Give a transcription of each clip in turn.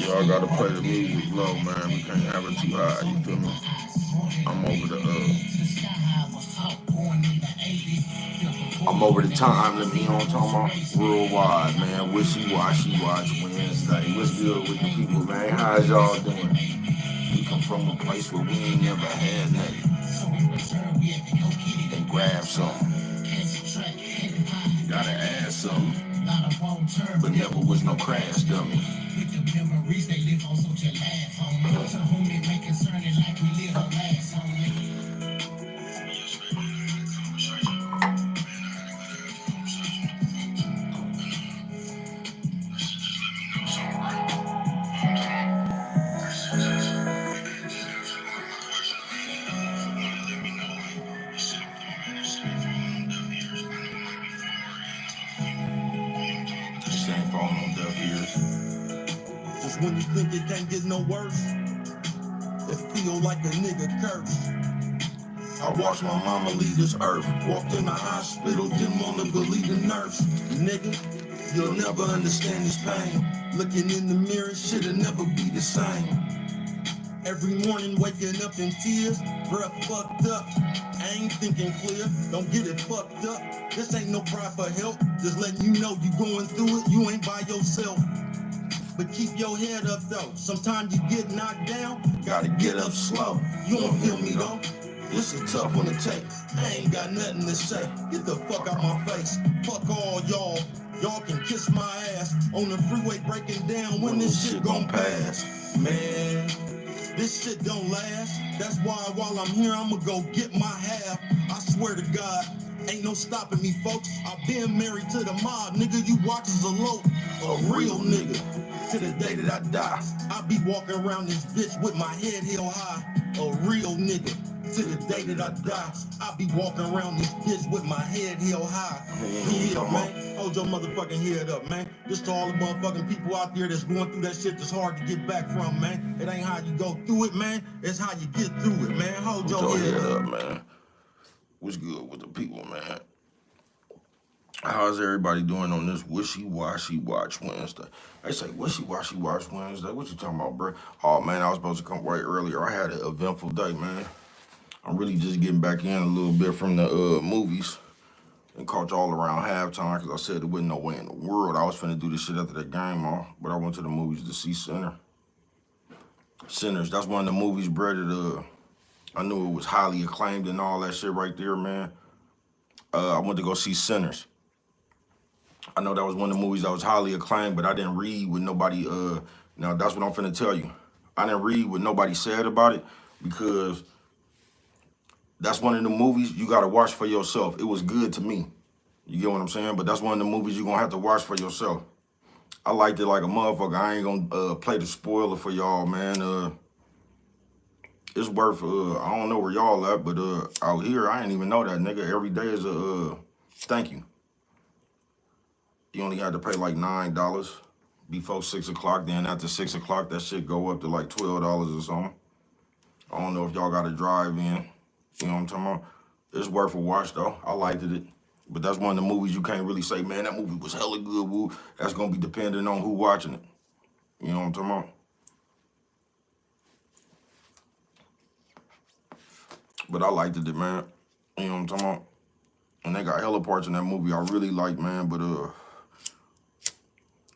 Y'all gotta play the music low, man. We can't have it too high. You feel me? I'm over the I'm over the time limit. You know what I'm talking about? Worldwide, man. Wishy washy watch Wednesday. What's good with the people, man? How's y'all doing? We come from a place where we ain't never had nothing. And grab something. Gotta add something. But never was no crash dummy. With the memories they live on, so you laugh on me. To whom it may concern it like we live our last on me. This ain't falling on deaf ears. Just when you think it can't get no worse, it feel like a nigga curse. I watched my mama leave this earth. Walked in the hospital, didn't wanna believe the nurse. Nigga, you'll never understand this pain. Looking in the mirror, shit'll never be the same. Every morning waking up in tears, breath fucked up. I ain't thinking clear, don't get it fucked up. This ain't no cry for help, just letting you know you going through it, you ain't by yourself. But keep your head up though, sometimes you get knocked down, gotta get up slow. You don't feel me though? This a tough one to take, I ain't got nothing to say. Get the fuck out my face, fuck all y'all. Y'all can kiss my ass on the freeway breaking down when this shit gon' pass. Man, this shit don't last. That's why while I'm here, I'ma go get my half. I swear to God, ain't no stopping me, folks. I've been married to the mob, nigga. You watches a low, a real nigga. To the day that I die, I be walking around this bitch with my head held high. A real nigga. To the day that I die, I be walking around this bitch with my head held high. Yeah, man. Hold your motherfucking head up, man. This to all the motherfucking people out there that's going through that shit that's hard to get back from, man. It ain't how you go through it, man. It's how you get through it, man. Hold your head up, man. What's good with the people, man? How's everybody doing on this wishy-washy watch Wednesday? They say wishy-washy watch Wednesday. What you talking about, bro? Oh, man, I was supposed to come right earlier. I had an eventful day, man. I'm really just getting back in a little bit from the movies and caught y'all around halftime because I said there wasn't no way in the world I was finna do this shit after that game off. But I went to the movies to see Sinners. That's one of the movies, bro, that I knew it was highly acclaimed and all that shit right there, man. I went to go see Sinners. I know that was one of the movies that was highly acclaimed, but I didn't read what nobody, now that's what I'm finna tell you. I didn't read what nobody said about it because that's one of the movies you gotta watch for yourself. It was good to me. You get what I'm saying? But that's one of the movies you're gonna have to watch for yourself. I liked it like a motherfucker. I ain't gonna play the spoiler for y'all, man. It's worth, I don't know where y'all at, but out here, I ain't even know that, nigga. Every day is a thank you. You only had to pay like $9 before 6 o'clock. Then after 6 o'clock, that shit go up to like $12 or something. I don't know if y'all got to drive in. You know what I'm talking about? It's worth a watch though. I liked it. But that's one of the movies you can't really say, man, that movie was hella good, woo. That's gonna be dependent on who watching it. You know what I'm talking about? But I liked it, man. You know what I'm talking about? And they got hella parts in that movie I really like, man. But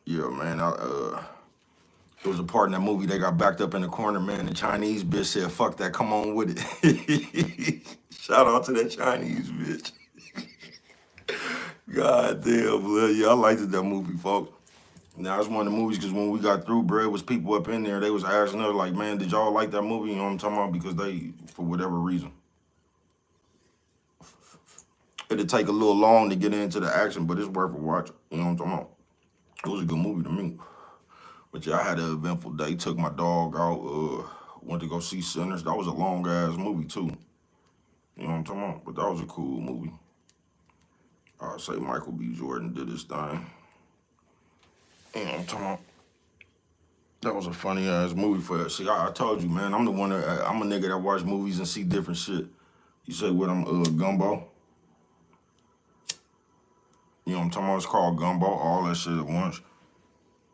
yeah, man, there was a part in that movie they got backed up in the corner, man. The Chinese bitch said, fuck that, come on with it. Shout out to that Chinese bitch. God damn, blood. Yeah, I liked that movie, folks. Now, it's one of the movies because when we got through, bro, it was people up in there. They was asking us, like, man, did y'all like that movie? You know what I'm talking about? Because they, for whatever reason. It'd take a little long to get into the action, but it's worth a watch. You know what I'm talking about? It was a good movie to me. But yeah, I had an eventful day. Took my dog out. Went to go see Sinners. That was a long ass movie too. You know what I'm talking about? But that was a cool movie. I'd say Michael B. Jordan did his thing. You know what I'm talking about? That was a funny ass movie for that. See, I told you, man. I'm the one that I'm a nigga that watch movies and see different shit. You say what I'm Gumbo? You know what I'm talking about? It's called Gumbo. All that shit at once.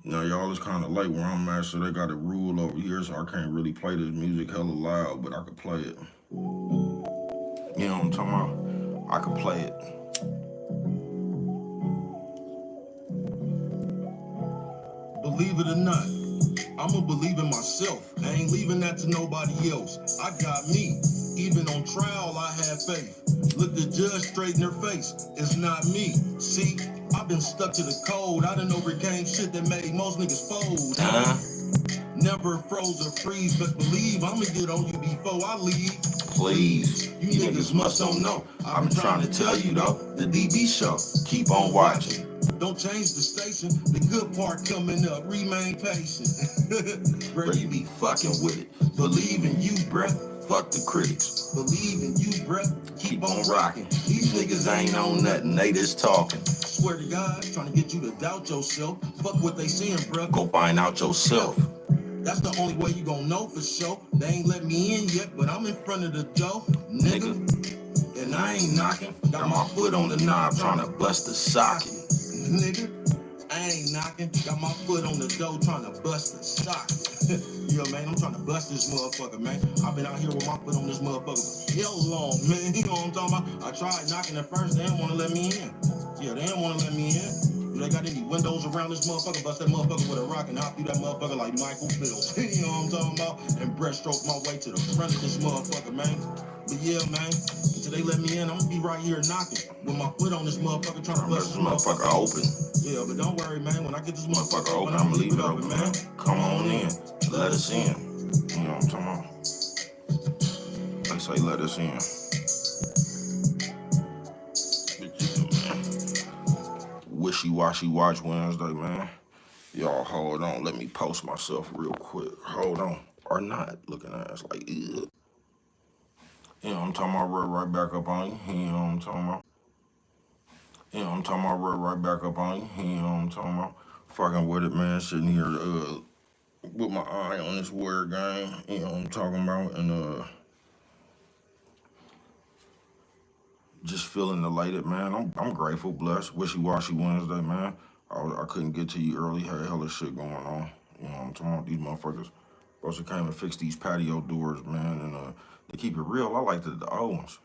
Now, y'all, it's kind of late where I'm at, so they got a rule over here, so I can't really play this music hella loud, but I could play it. You know what I'm talking about? I could play it. Believe it or not, I'ma believe in myself. I ain't leaving that to nobody else. I got me. Even on trial, I have faith. Look the judge straight in her face. It's not me. See, I've been stuck to the code. I done overcame shit that made most niggas fold. Never froze or freeze, but believe I'ma get on you before I leave. Please, you niggas must don't know. I've been trying to tell you though, the DB show. Keep on watching. Don't change the station. The good part coming up. Remain patient. Bro, you be fucking with it. Believe in you, bruh. Fuck the critics. Believe in you, bruh. Keep on rocking. These niggas ain't on nothing. They just talking. Swear to God, trying to get you to doubt yourself. Fuck what they saying, bruh. Go find out yourself. That's the only way you gon' know for sure. They ain't let me in yet, but I'm in front of the door, nigga. And I ain't knocking. Got my foot on the knob, trying to bust the socket, nigga. I ain't knocking. Got my foot on the door, trying to bust the socket. Yeah, man, I'm trying to bust this motherfucker, man. I've been out here with my foot on this motherfucker for hell long, man. You know what I'm talking about? I tried knocking at first, they didn't want to let me in. Yeah, they didn't want to let me in. They got any windows around this motherfucker, bust that motherfucker with a rock and hop through that motherfucker like Michael Phelps. You know what I'm talking about? And breaststroke my way to the front of this motherfucker, man. But yeah, man, until they let me in, I'm gonna be right here knocking with my foot on this motherfucker, trying to bust this motherfucker open. Yeah, but don't worry, man. When I get this motherfucker open, I'm gonna leave it open, man. Come on in. Let us in. You know what I'm talking about? They say let us in. Wishy-washy watch Wednesday, man. Y'all hold on. Let me post myself real quick. Hold on. Or not looking at us like, ugh. You know what I'm talking about? Right back up on you. You know what I'm talking about? You know what I'm talking about? Right back up on you. You know what I'm talking about? Fucking with it, man. Sitting here with my eye on this word game. You know what I'm talking about? And just feeling elated, man. I'm grateful, blessed. Wishy-washy Wednesday, man. I couldn't get to you early. Had hella shit going on. You know what I'm talking about? These motherfuckers supposed to came and fix these patio doors, man. And to keep it real, I like the old ones.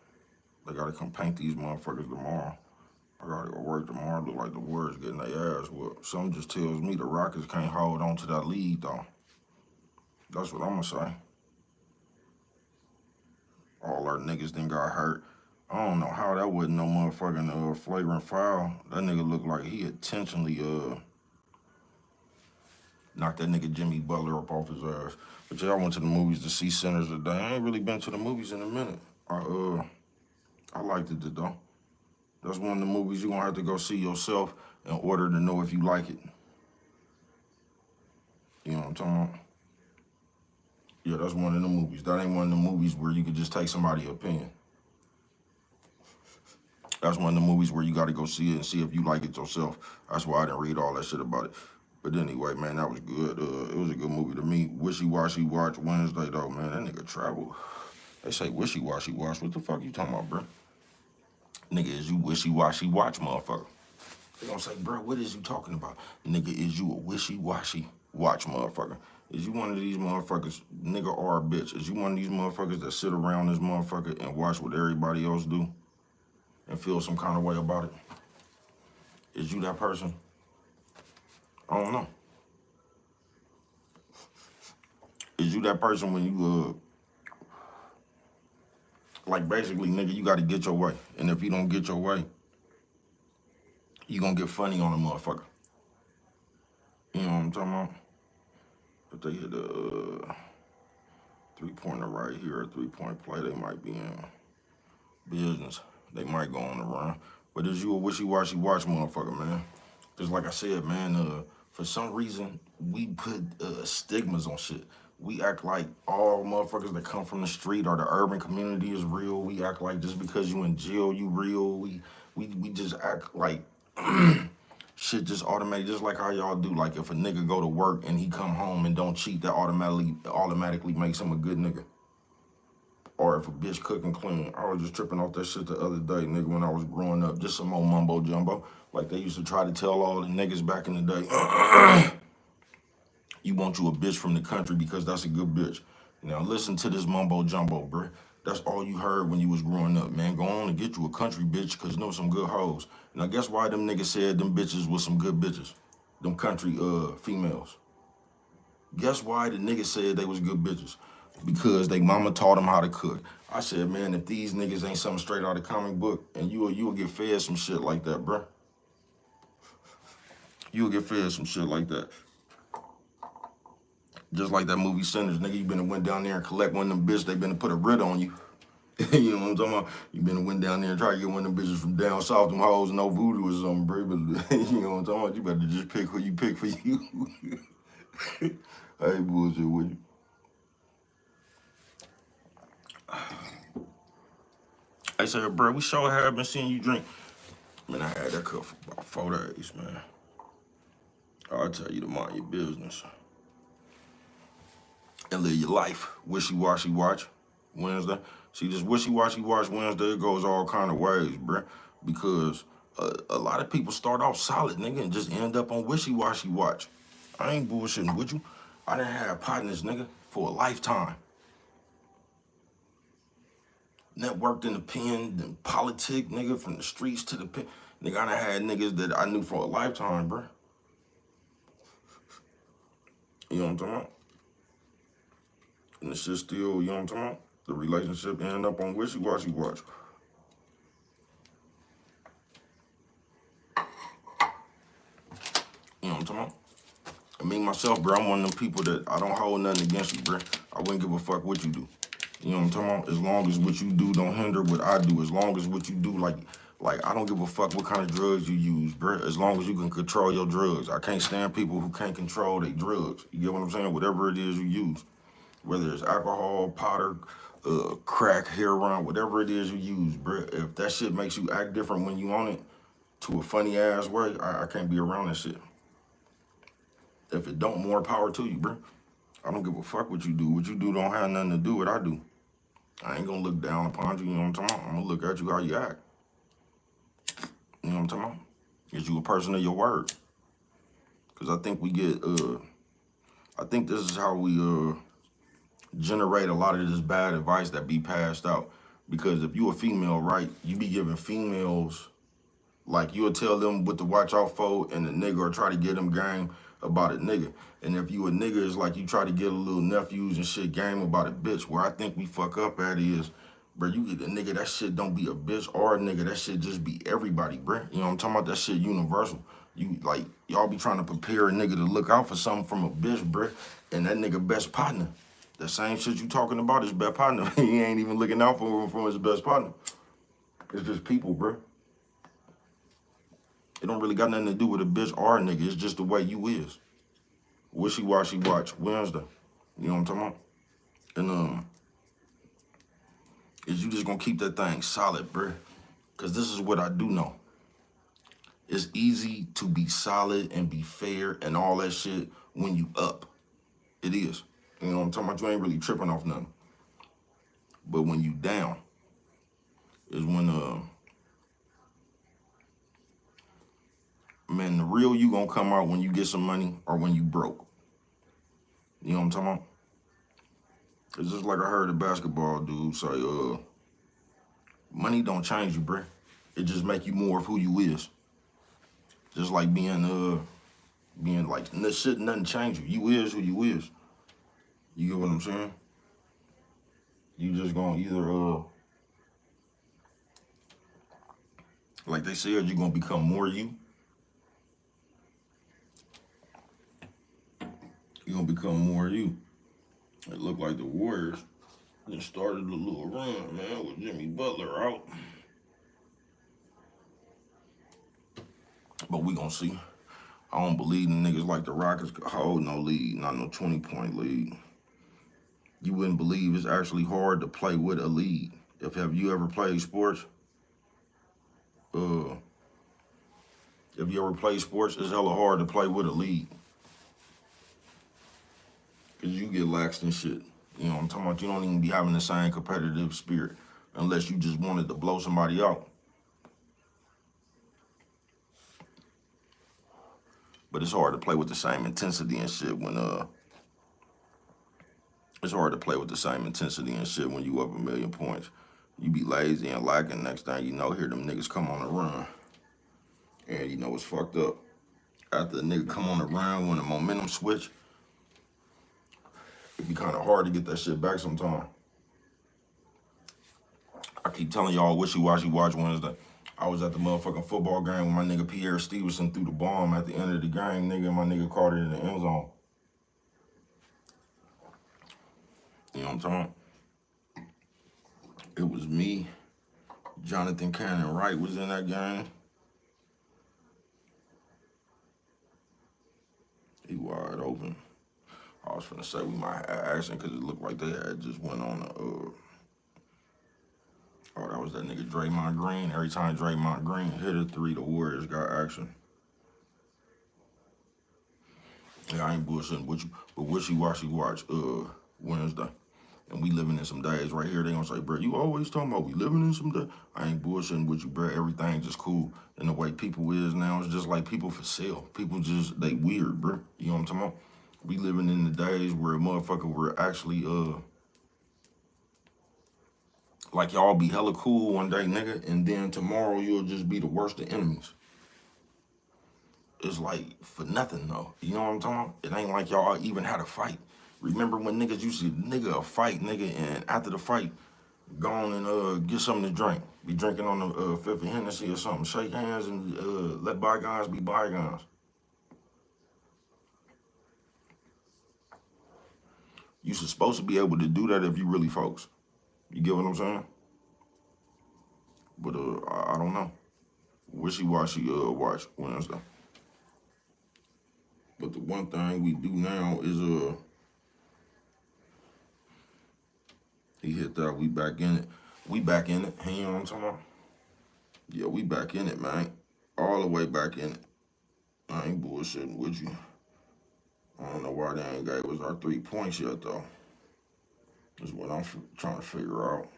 They gotta come paint these motherfuckers tomorrow. I gotta go work tomorrow. Look like the Warriors getting their ass whooped. Something just tells me the Rockets can't hold on to that lead, though. That's what I'm gonna say. All our niggas then got hurt. I don't know how that wasn't no motherfucking flagrant foul. That nigga looked like he intentionally knocked that nigga Jimmy Butler up off his ass. But yeah, I went to the movies to see Sinners today. I ain't really been to the movies in a minute. I liked it though. That's one of the movies you're gonna have to go see yourself in order to know if you like it. You know what I'm talking about? Yeah, that's one of the movies. That ain't one of the movies where you could just take somebody's opinion. That's one of the movies where you got to go see it and see if you like it yourself. That's why I didn't read all that shit about it. But anyway, man, that was good. It was a good movie to me. Wishy-washy watch Wednesday, though, man. That nigga traveled. They say wishy-washy watch. What the fuck you talking about, bro? Nigga, is you wishy-washy watch, motherfucker? They gonna say, bro, what is you talking about? Nigga, is you a wishy-washy watch, motherfucker? Is you one of these motherfuckers, nigga or a bitch? Is you one of these motherfuckers that sit around this motherfucker and watch what everybody else do and feel some kind of way about it? Is you that person? I don't know. Is you that person when you, like basically, nigga, you got to get your way. And if you don't get your way, you going to get funny on a motherfucker. You know what I'm talking about? If they hit a three-pointer right here, a three-point play, they might be in business. They might go on the run. But is you a wishy-washy watch motherfucker, man? Just like I said, man, for some reason, we put stigmas on shit. We act like all motherfuckers that come from the street or the urban community is real. We act like just because you in jail, you real. We just act like shit just automatic, just like how y'all do. Like if a nigga go to work and he come home and don't cheat, that automatically makes him a good nigga. Or if a bitch cook and clean. I was just tripping off that shit the other day, nigga, when I was growing up. Just some old mumbo jumbo. Like they used to try to tell all the niggas back in the day. You want you a bitch from the country because that's a good bitch. Now listen to this mumbo jumbo, bruh. That's all you heard when you was growing up, man. Go on and get you a country bitch, cause know some good hoes. Now guess why them niggas said them bitches was some good bitches? Them country females. Guess why the niggas said they was good bitches? Because they mama taught them how to cook. I said, man, if these niggas ain't something straight out of comic book, and you'll get fed some shit like that, bruh. You'll get fed some shit like that. Just like that movie Sinners, nigga, you been went down there and collect one of them bitches, they been to put a writ on you. You know what I'm talking about? You been went down there and try to get one of them bitches from down south, them hoes, no voodoo or something, bro. But you know what I'm talking about? You better just pick who you pick for you. I ain't bullshit with you. I said, bro, we sure have been seeing you drink. Man, I had that cup for about 4 days, man. I'll tell you to mind your business. And live your life. Wishy-washy watch Wednesday. See, this wishy-washy watch Wednesday, it goes all kind of ways, bruh. Because a lot of people start off solid, nigga, and just end up on wishy-washy watch. I ain't bullshitting with you. I done had partners, nigga, for a lifetime. Networked in the pen, then politic, nigga, from the streets to the pen. Nigga, I done had niggas that I knew for a lifetime, bruh. You know what I'm talking about? And the shit still, you know what I'm talking about? The relationship end up on wishy-washy watch. You know what I'm talking about? Me, myself, bro, I'm one of them people that I don't hold nothing against you, bro. I wouldn't give a fuck what you do. You know what I'm talking about? As long as what you do don't hinder what I do. As long as what you do, like I don't give a fuck what kind of drugs you use, bro. As long as you can control your drugs. I can't stand people who can't control their drugs. You get what I'm saying? Whatever it is you use. Whether it's alcohol, powder, crack, heroin, whatever it is you use, bro. If that shit makes you act different when you on it to a funny ass way, I can't be around that shit. If it don't, more power to you, bro. I don't give a fuck what you do. What you do don't have nothing to do with what I do. I ain't gonna look down upon you, you know what I'm talking about? I'm gonna look at you how you act. You know what I'm talking about? Is you a person of your word? Because I think we get, I think this is how we generate a lot of this bad advice that be passed out. Because if you a female, right, you be giving females, like you'll tell them what to watch out for, and the nigga will try to get them game about a nigga. And if you a nigga, it's like you try to get a little nephews and shit game about a bitch. Where I think we fuck up at is, bro, you get a nigga, that shit don't be a bitch or a nigga, that shit just be everybody, bro. You know what I'm talking about? That shit universal. You like, y'all be trying to prepare a nigga to look out for something from a bitch, bro, and that nigga best partner. The same shit you talking about is best partner. He ain't even looking out for him from his best partner. It's just people, bro. It don't really got nothing to do with a bitch or a nigga. It's just the way you is. Wishy-washy watch Wednesday. You know what I'm talking about? And is you just gonna keep that thing solid, bruh? Cause this is what I do know. It's easy to be solid and be fair and all that shit when you up. It is. You know what I'm talking about? You ain't really tripping off nothing. But when you down is when man, the real you gonna come out when you get some money or when you broke. You know what I'm talking about? It's just like I heard a basketball dude say, money don't change you, bruh. It just make you more of who you is. Just like being like, this shit, nothing change you. You is who you is. You get what I'm saying? You just gonna either, like they said, you're gonna become more you. You're gonna become more you. It looked like the Warriors just started a little run, man, with Jimmy Butler out. But we gonna see. I don't believe in niggas like the Rockets could hold no lead, not no 20-point lead. You wouldn't believe it's actually hard to play with a lead. Have you ever played sports? If you ever played sports, it's hella hard to play with a lead. Cause you get laxed and shit. You know what I'm talking about? You don't even be having the same competitive spirit unless you just wanted to blow somebody out. But it's hard to play with the same intensity and shit when It's hard to play with the same intensity and shit when you up a million points. You be lazy and lacking. Next thing you know, hear them niggas come on the run. And you know it's fucked up. After the nigga come on the run, when the momentum switch, it be kind of hard to get that shit back sometime. I keep telling y'all, wishy-washy watch Wednesday. I was at the motherfucking football game when my nigga Pierre Stevenson threw the bomb at the end of the game, nigga, and my nigga caught it in the end zone. You know what I'm talking about? It was me, Jonathan Cannon Wright was in that game. He wide open. I was finna say we might have action because it looked like they had just went on a, oh, that was that nigga Draymond Green. Every time Draymond Green hit a three, the Warriors got action. Yeah, I ain't bullshitting with you, but wishy-washy watch Wednesday. And we living in some days right here. They gonna say, bro, you always talking about we living in some days. I ain't bullshitting with you, bro. Everything just cool. And the way people is now, it's just like people for sale. People just, they weird, bro. You know what I'm talking about? We living in the days where a motherfucker were actually, like y'all be hella cool one day, nigga, and then tomorrow you'll just be the worst of enemies. It's like for nothing though. You know what I'm talking about? It ain't like y'all even had a fight. Remember when niggas used to nigga a fight, nigga, and after the fight, go on and get something to drink. Be drinking on the Fifth of Hennessy or something. Shake hands and let bygones be bygones. You supposed to be able to do that if you really folks. You get what I'm saying? But I don't know. Wishy-washy watch Wednesday. But the one thing we do now is he hit that, we back in it. We back in it. You know what I'm talking about? Yeah, we back in it, man. All the way back in it. I ain't bullshitting with you. I don't know why they ain't gave us our 3 points yet, though. That's what I'm trying to figure out.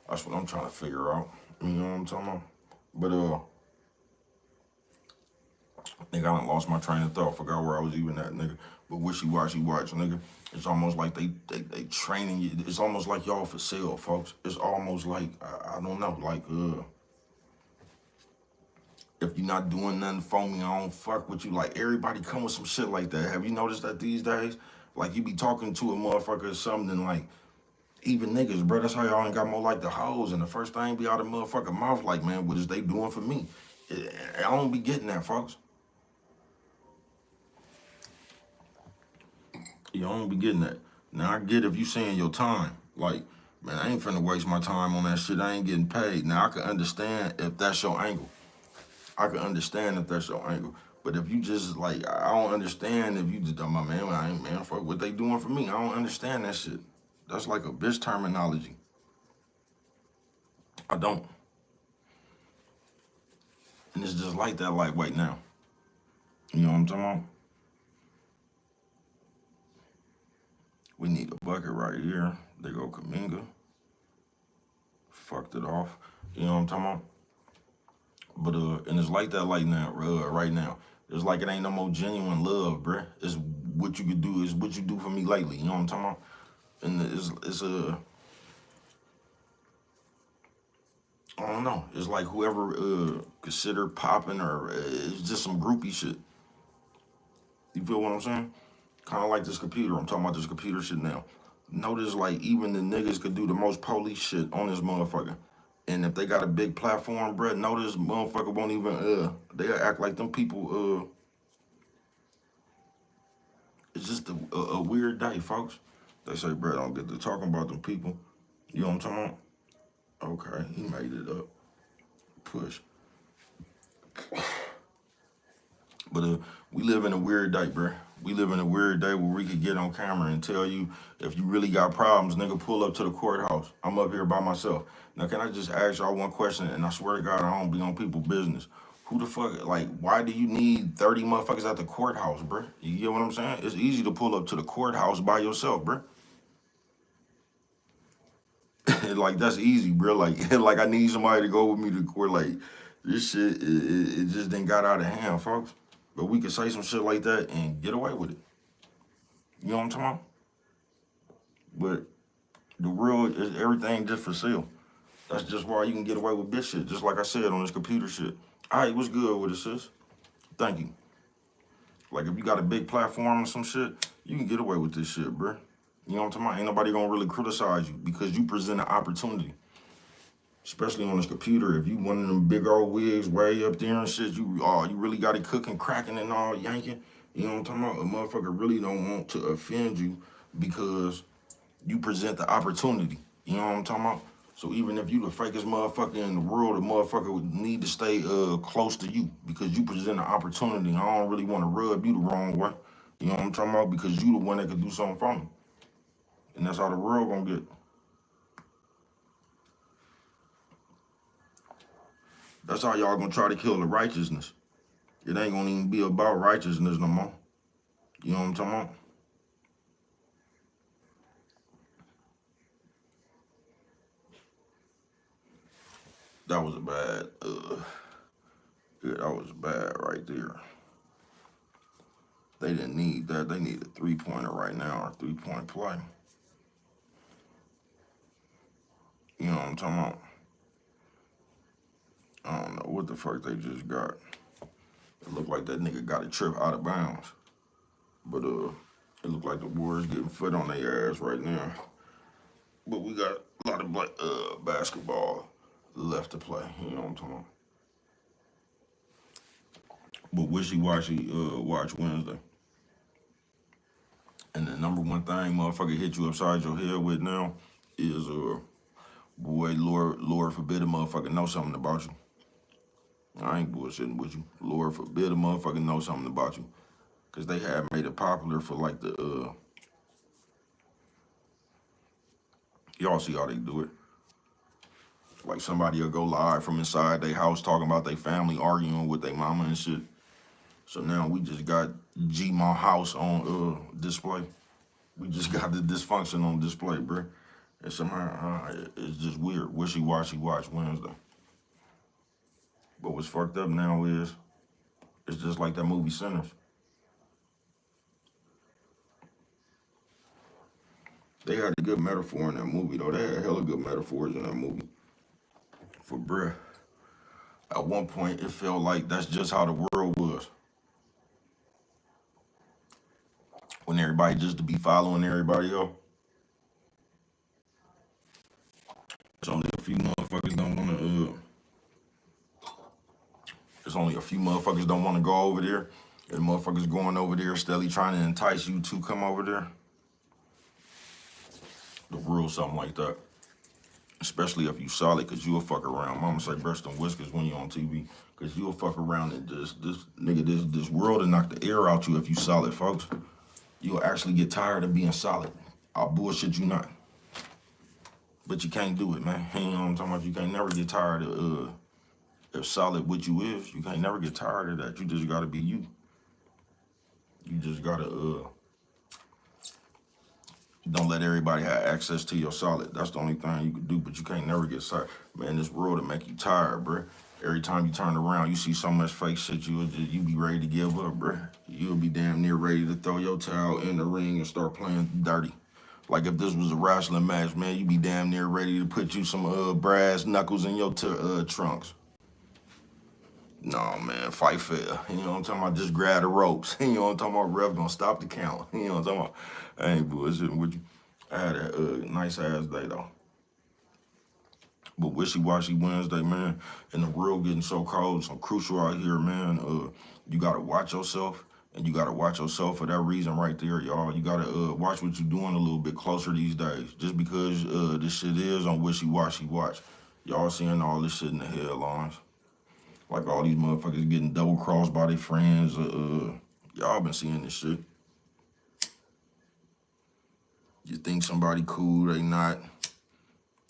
That's what I'm trying to figure out. You know what I'm talking about? But, nigga, I done lost my train of thought. Forgot where I was even at, nigga. But wishy-washy watch, nigga. It's almost like they training you. It's almost like y'all for sale, folks. It's almost like, I don't know, like, if you're not doing nothing for me, I don't fuck with you. Like, everybody come with some shit like that. Have you noticed that these days? Like, you be talking to a motherfucker or something, like, even niggas, bro, that's how y'all ain't got more like the hoes. And the first thing be out of motherfucking mouth, like, man, what is they doing for me? I don't be getting that, folks. You don't be getting that. Now, I get if you saying your time. Like, man, I ain't finna waste my time on that shit. I ain't getting paid. Now, I can understand if that's your angle. I can understand if that's your angle. But if you just, like, I don't understand if you just, my man, I ain't, man, fuck what they doing for me. I don't understand that shit. That's like a bitch terminology. I don't. And it's just like that lightweight now. You know what I'm talking about? We need a bucket right here. There go Kuminga. Fucked it off. You know what I'm talking about? But and it's like that like now, right now. It's like it ain't no more genuine love, bruh. It's what you could do, is what you do for me lately. You know what I'm talking about? And it's I don't know. It's like whoever consider popping or it's just some groupie shit. You feel what I'm saying? Kind of like this computer. I'm talking about this computer shit now. Notice like even the niggas could do the most police shit on this motherfucker. And if they got a big platform, bruh, notice motherfucker won't even, they'll act like them people, it's just a weird day, folks. They say, bruh, don't get to talking about them people. You know what I'm talking about? Okay, he made it up. Push. But we live in a weird day, bruh. We live in a weird day where we could get on camera and tell you if you really got problems, nigga, pull up to the courthouse. I'm up here by myself. Now, can I just ask y'all one question? And I swear to God, I don't be on people's business. Who the fuck, like, why do you need 30 motherfuckers at the courthouse, bruh? You get what I'm saying? It's easy to pull up to the courthouse by yourself, bruh. Like, that's easy, bro. Like, like I need somebody to go with me to court. Like, This shit, it just didn't got out of hand, folks. But we could say some shit like that and get away with it. You know what I'm talking about? But the real is everything just for sale. That's just why you can get away with bitch shit. Just like I said on this computer shit. All right, what's good with it, sis? Thank you. Like if you got a big platform or some shit, you can get away with this shit, bruh. You know what I'm talking about? Ain't nobody gonna really criticize you because you present an opportunity. Especially on this computer, if you one of them big old wigs way up there and shit, you really got it cooking, cracking, and all yanking. You know what I'm talking about? A motherfucker really don't want to offend you because you present the opportunity. You know what I'm talking about? So even if you the fakest motherfucker in the world, the motherfucker would need to stay close to you because you present an opportunity. I don't really want to rub you the wrong way. You know what I'm talking about? Because you the one that could do something for me. And that's how the world gonna get. That's how y'all gonna try to kill the righteousness. It ain't gonna even be about righteousness no more. You know what I'm talking about? That was a bad, yeah, that was bad right there. They didn't need that. They need a three-pointer right now or three-point play. You know what I'm talking about? I don't know what the fuck they just got. It looked like that nigga got a trip out of bounds. But it looked like the Warriors getting foot on their ass right now. But we got a lot of basketball left to play. You know what I'm talking about? But wishy-washy watch Wednesday. And the number one thing motherfucker hit you upside your head with now is boy, Lord forbid a motherfucker know something about you. I ain't bullshitting with you. Lord forbid a motherfucker know something about you. Cause they have made it popular for like the y'all see how they do it. Like somebody will go live from inside their house talking about their family arguing with their mama and shit. So now we just got G-Ma house on display. We just got the dysfunction on display, bro. And somehow it's just weird. Wishy-washy watch Wednesday. But what's fucked up now is it's just like that movie Sinners. They had a good metaphor in that movie, though. They had hella good metaphors in that movie. For bruh. At one point, it felt like that's just how the world was. When everybody just to be following everybody else. It's only a few motherfuckers don't want to, it's only a few motherfuckers don't want to go over there. And motherfuckers going over there steadily trying to entice you to come over there. The rule, something like that. Especially if you solid, cause you'll fuck around. Mama say breast and whiskers when you on TV. Cause you'll fuck around and this world will knock the air out you if you solid, folks. You'll actually get tired of being solid. I'll bullshit you not. But you can't do it, man. You know what I'm talking about? You can't never get tired of if solid what you is. You can't never get tired of that. You just gotta be you. You just gotta don't let everybody have access to your solid. That's the only thing you can do, but you can't never get tired. Man, this world will make you tired, bro. Every time you turn around, you see so much fake shit, you be ready to give up, bro. You'll be damn near ready to throw your towel in the ring and start playing dirty. Like if this was a wrestling match, man, you be damn near ready to put you some brass knuckles in your trunks. No, man, fight fair. You know what I'm talking about? Just grab the ropes. You know what I'm talking about? Ref gonna stop the count. You know what I'm talking about? I ain't bullshitting with you. I had a nice ass day though. But wishy-washy Wednesday, man, and the world getting so cold, so crucial out here, man. You gotta watch yourself, and you gotta watch yourself for that reason right there, y'all. You gotta watch what you're doing a little bit closer these days. Just because this shit is on wishy-washy watch. Y'all seeing all this shit in the headlines. Like all these motherfuckers getting double-crossed by their friends. Y'all been seeing this shit. You think somebody cool, they not.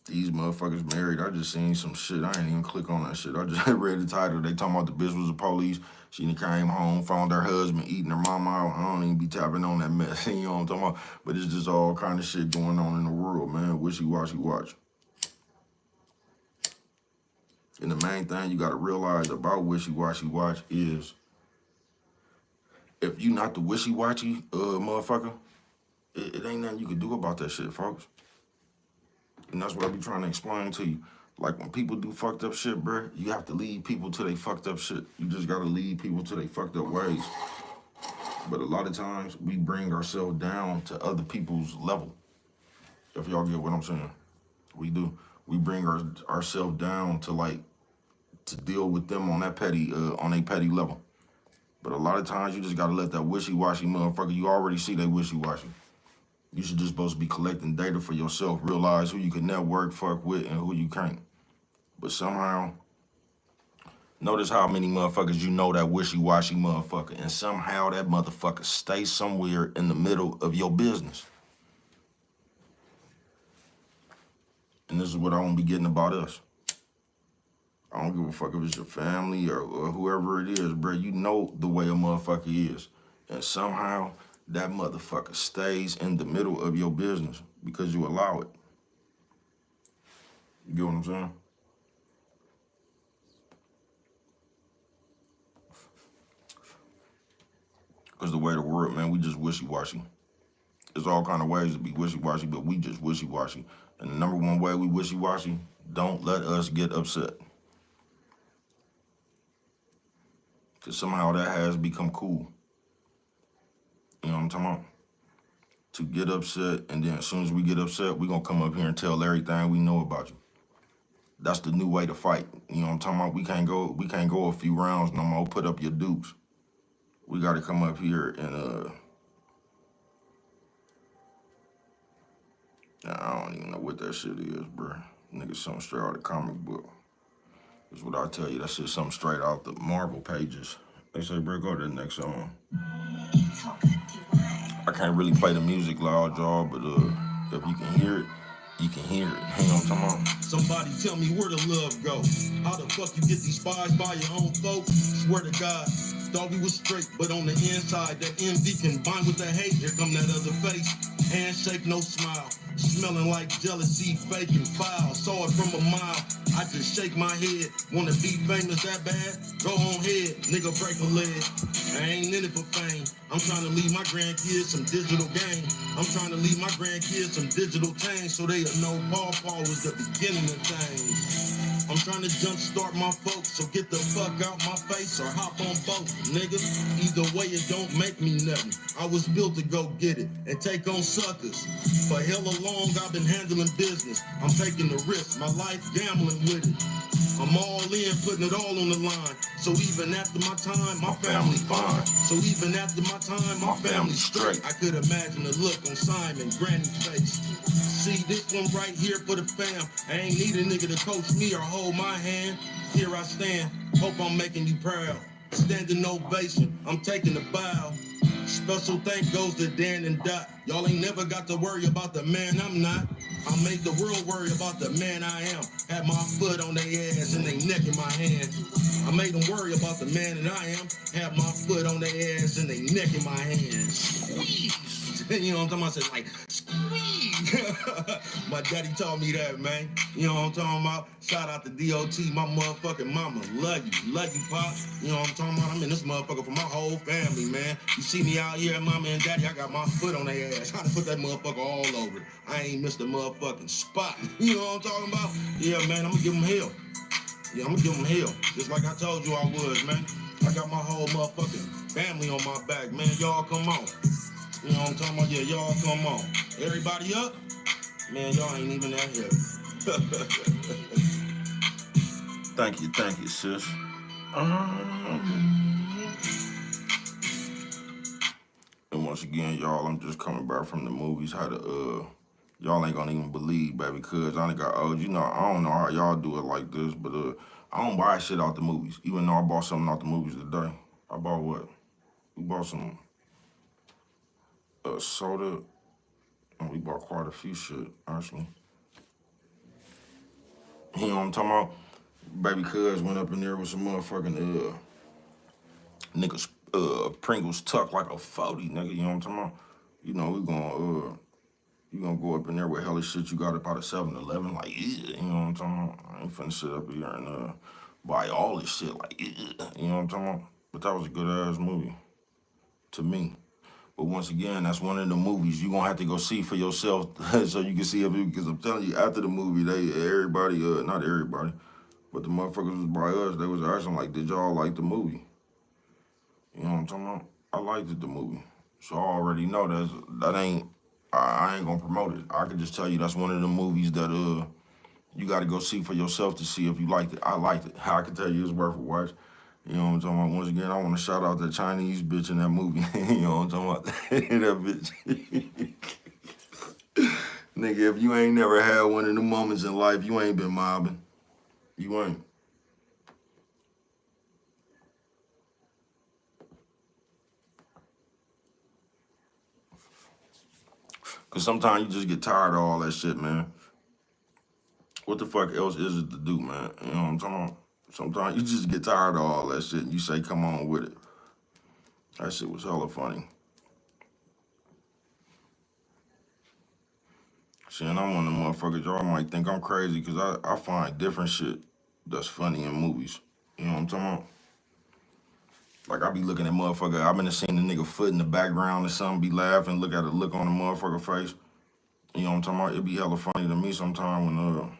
These motherfuckers married. I just seen some shit. I ain't even click on that shit. I just read the title. They talking about the bitch was the police. She came home, found her husband eating her mama out. I don't even be tapping on that mess. You know what I'm talking about? But it's just all kind of shit going on in the world, man. Wishy-washy watch. And the main thing you gotta realize about wishy-washy watch is if you not the wishy-washy motherfucker, it ain't nothing you can do about that shit, folks. And that's what I be trying to explain to you. Like when people do fucked up shit, bruh, you have to lead people to they fucked up shit. You just gotta lead people to they fucked up ways. But a lot of times we bring ourselves down to other people's level. If y'all get what I'm saying. We do. We bring ourselves down to deal with them on that petty, on a petty level. But a lot of times you just gotta let that wishy-washy motherfucker, you already see they wishy-washy. You should just supposed to be collecting data for yourself, realize who you can network, fuck with, and who you can't. But somehow, notice how many motherfuckers you know that wishy-washy motherfucker, and somehow that motherfucker stays somewhere in the middle of your business. And this is what I won't be getting about us. I don't give a fuck if it's your family or whoever it is, bro. You know the way a motherfucker is. And somehow that motherfucker stays in the middle of your business because you allow it. You get what I'm saying? Because the way the world, man, we just wishy-washy. There's all kind of ways to be wishy-washy, but we just wishy-washy. And the number one way we wishy-washy, don't let us get upset. Because somehow that has become cool. You know what I'm talking about? To get upset, and then as soon as we get upset, we're going to come up here and tell everything we know about you. That's the new way to fight. You know what I'm talking about? We can't go a few rounds no more, put up your dukes. We got to come up here and, I don't even know what that shit is, bro. Nigga, something straight out of the comic book. That's what I tell you. That shit something straight out the Marvel pages. They say, bro, go to the next song. I can't really play the music loud, y'all, but if you can hear it, you can hear it. Hang on, come on. Somebody tell me where the love go. How the fuck you get these spies by your own folks? Swear to God, thought we was straight, but on the inside, that envy combined with the hate, here come that other face. Handshake, no smile. Smelling like jealousy, fake and foul. Saw it from a mile. I just shake my head. Wanna be famous that bad? Go on head, nigga, break a leg. I ain't in it for fame. I'm trying to leave my grandkids some digital game. I'm trying to leave my grandkids some digital change so they'll know Paw was the beginning of things. I'm trying to jumpstart my folks, so get the fuck out my face or hop on boat, nigga. Either way, it don't make me nothing. I was built to go get it and take on suckers. For hella long, I've been handling business. I'm taking the risk, my life gambling with it. I'm all in, putting it all on the line. So even after my time, my family fine. So even after my time, my family straight. I could imagine the look on Simon, Granny's face. See this one right here for the fam. I ain't need a nigga to coach me or hold my hand. Here I stand, hope I'm making you proud. Standing ovation, I'm taking a bow. Special thank goes to Dan and Dot. Y'all ain't never got to worry about the man I'm not. I make the world worry about the man I am. Had my foot on their ass and they neck in my hand. I made them worry about the man that I am. Had my foot on their ass and they neck in my hand. Squeeze. You know what I'm talking about? I said, like, squeeze. My daddy taught me that, man. You know what I'm talking about? Shout out to DOT, my motherfucking mama. Love you, Pop. You know what I'm talking about? I'm in this motherfucker for my whole family, man. You see me out here, mama and daddy, I got my foot on their ass. Trying to put that motherfucker all over it. I ain't missed a motherfucking spot. You know what I'm talking about? Yeah, man, I'm gonna give them hell. Yeah, I'm gonna give them hell. Just like I told you I was, man. I got my whole motherfucking family on my back, man. Y'all come on. You know what I'm talking about? Yeah, y'all come on. Everybody up? Man, y'all ain't even that here. Thank you, sis. And once again, y'all, I'm just coming back from the movies. Y'all ain't gonna even believe, baby, cuz I got old. You know, I don't know how y'all do it like this, but I don't buy shit out the movies. Even though I bought something out the movies today. I bought what? We bought some soda. And we bought quite a few shit, actually. You know what I'm talking about? Baby cuz went up in there with some motherfucking niggas Pringles tucked like a 40, nigga. You know what I'm talking about? You know, we gonna You gonna go up in there with hellish shit you got about a 7-Eleven, like, yeah, you know what I'm talking about? I ain't finna sit up here and buy all this shit, like, yeah, you know what I'm talking about? But that was a good ass movie to me. But once again, that's one of the movies you gonna have to go see for yourself so you can see if it, because I'm telling you, after the movie, everybody, not everybody, but the motherfuckers was by us, they was asking like, did y'all like the movie? You know what I'm talking about? I liked the movie. So I already know I ain't gonna promote it. I can just tell you that's one of the movies that you gotta go see for yourself to see if you liked it. I liked it. I can tell you it's worth a watch. You know what I'm talking about? Once again, I want to shout out that Chinese bitch in that movie. You know what I'm talking about? That bitch. Nigga, if you ain't never had one of the moments in life, you ain't been mobbing. You ain't. Because sometimes you just get tired of all that shit, man. What the fuck else is it to do, man? You know what I'm talking about? Sometimes you just get tired of all that shit and you say, come on with it. That shit was hella funny. See, and I'm one of the motherfuckers, y'all might think I'm crazy because I find different shit that's funny in movies. You know what I'm talking about? Like, I be looking at motherfucker, I been seeing the nigga foot in the background or something, be laughing, look at the look on the motherfucker face. You know what I'm talking about? It be hella funny to me sometimes when,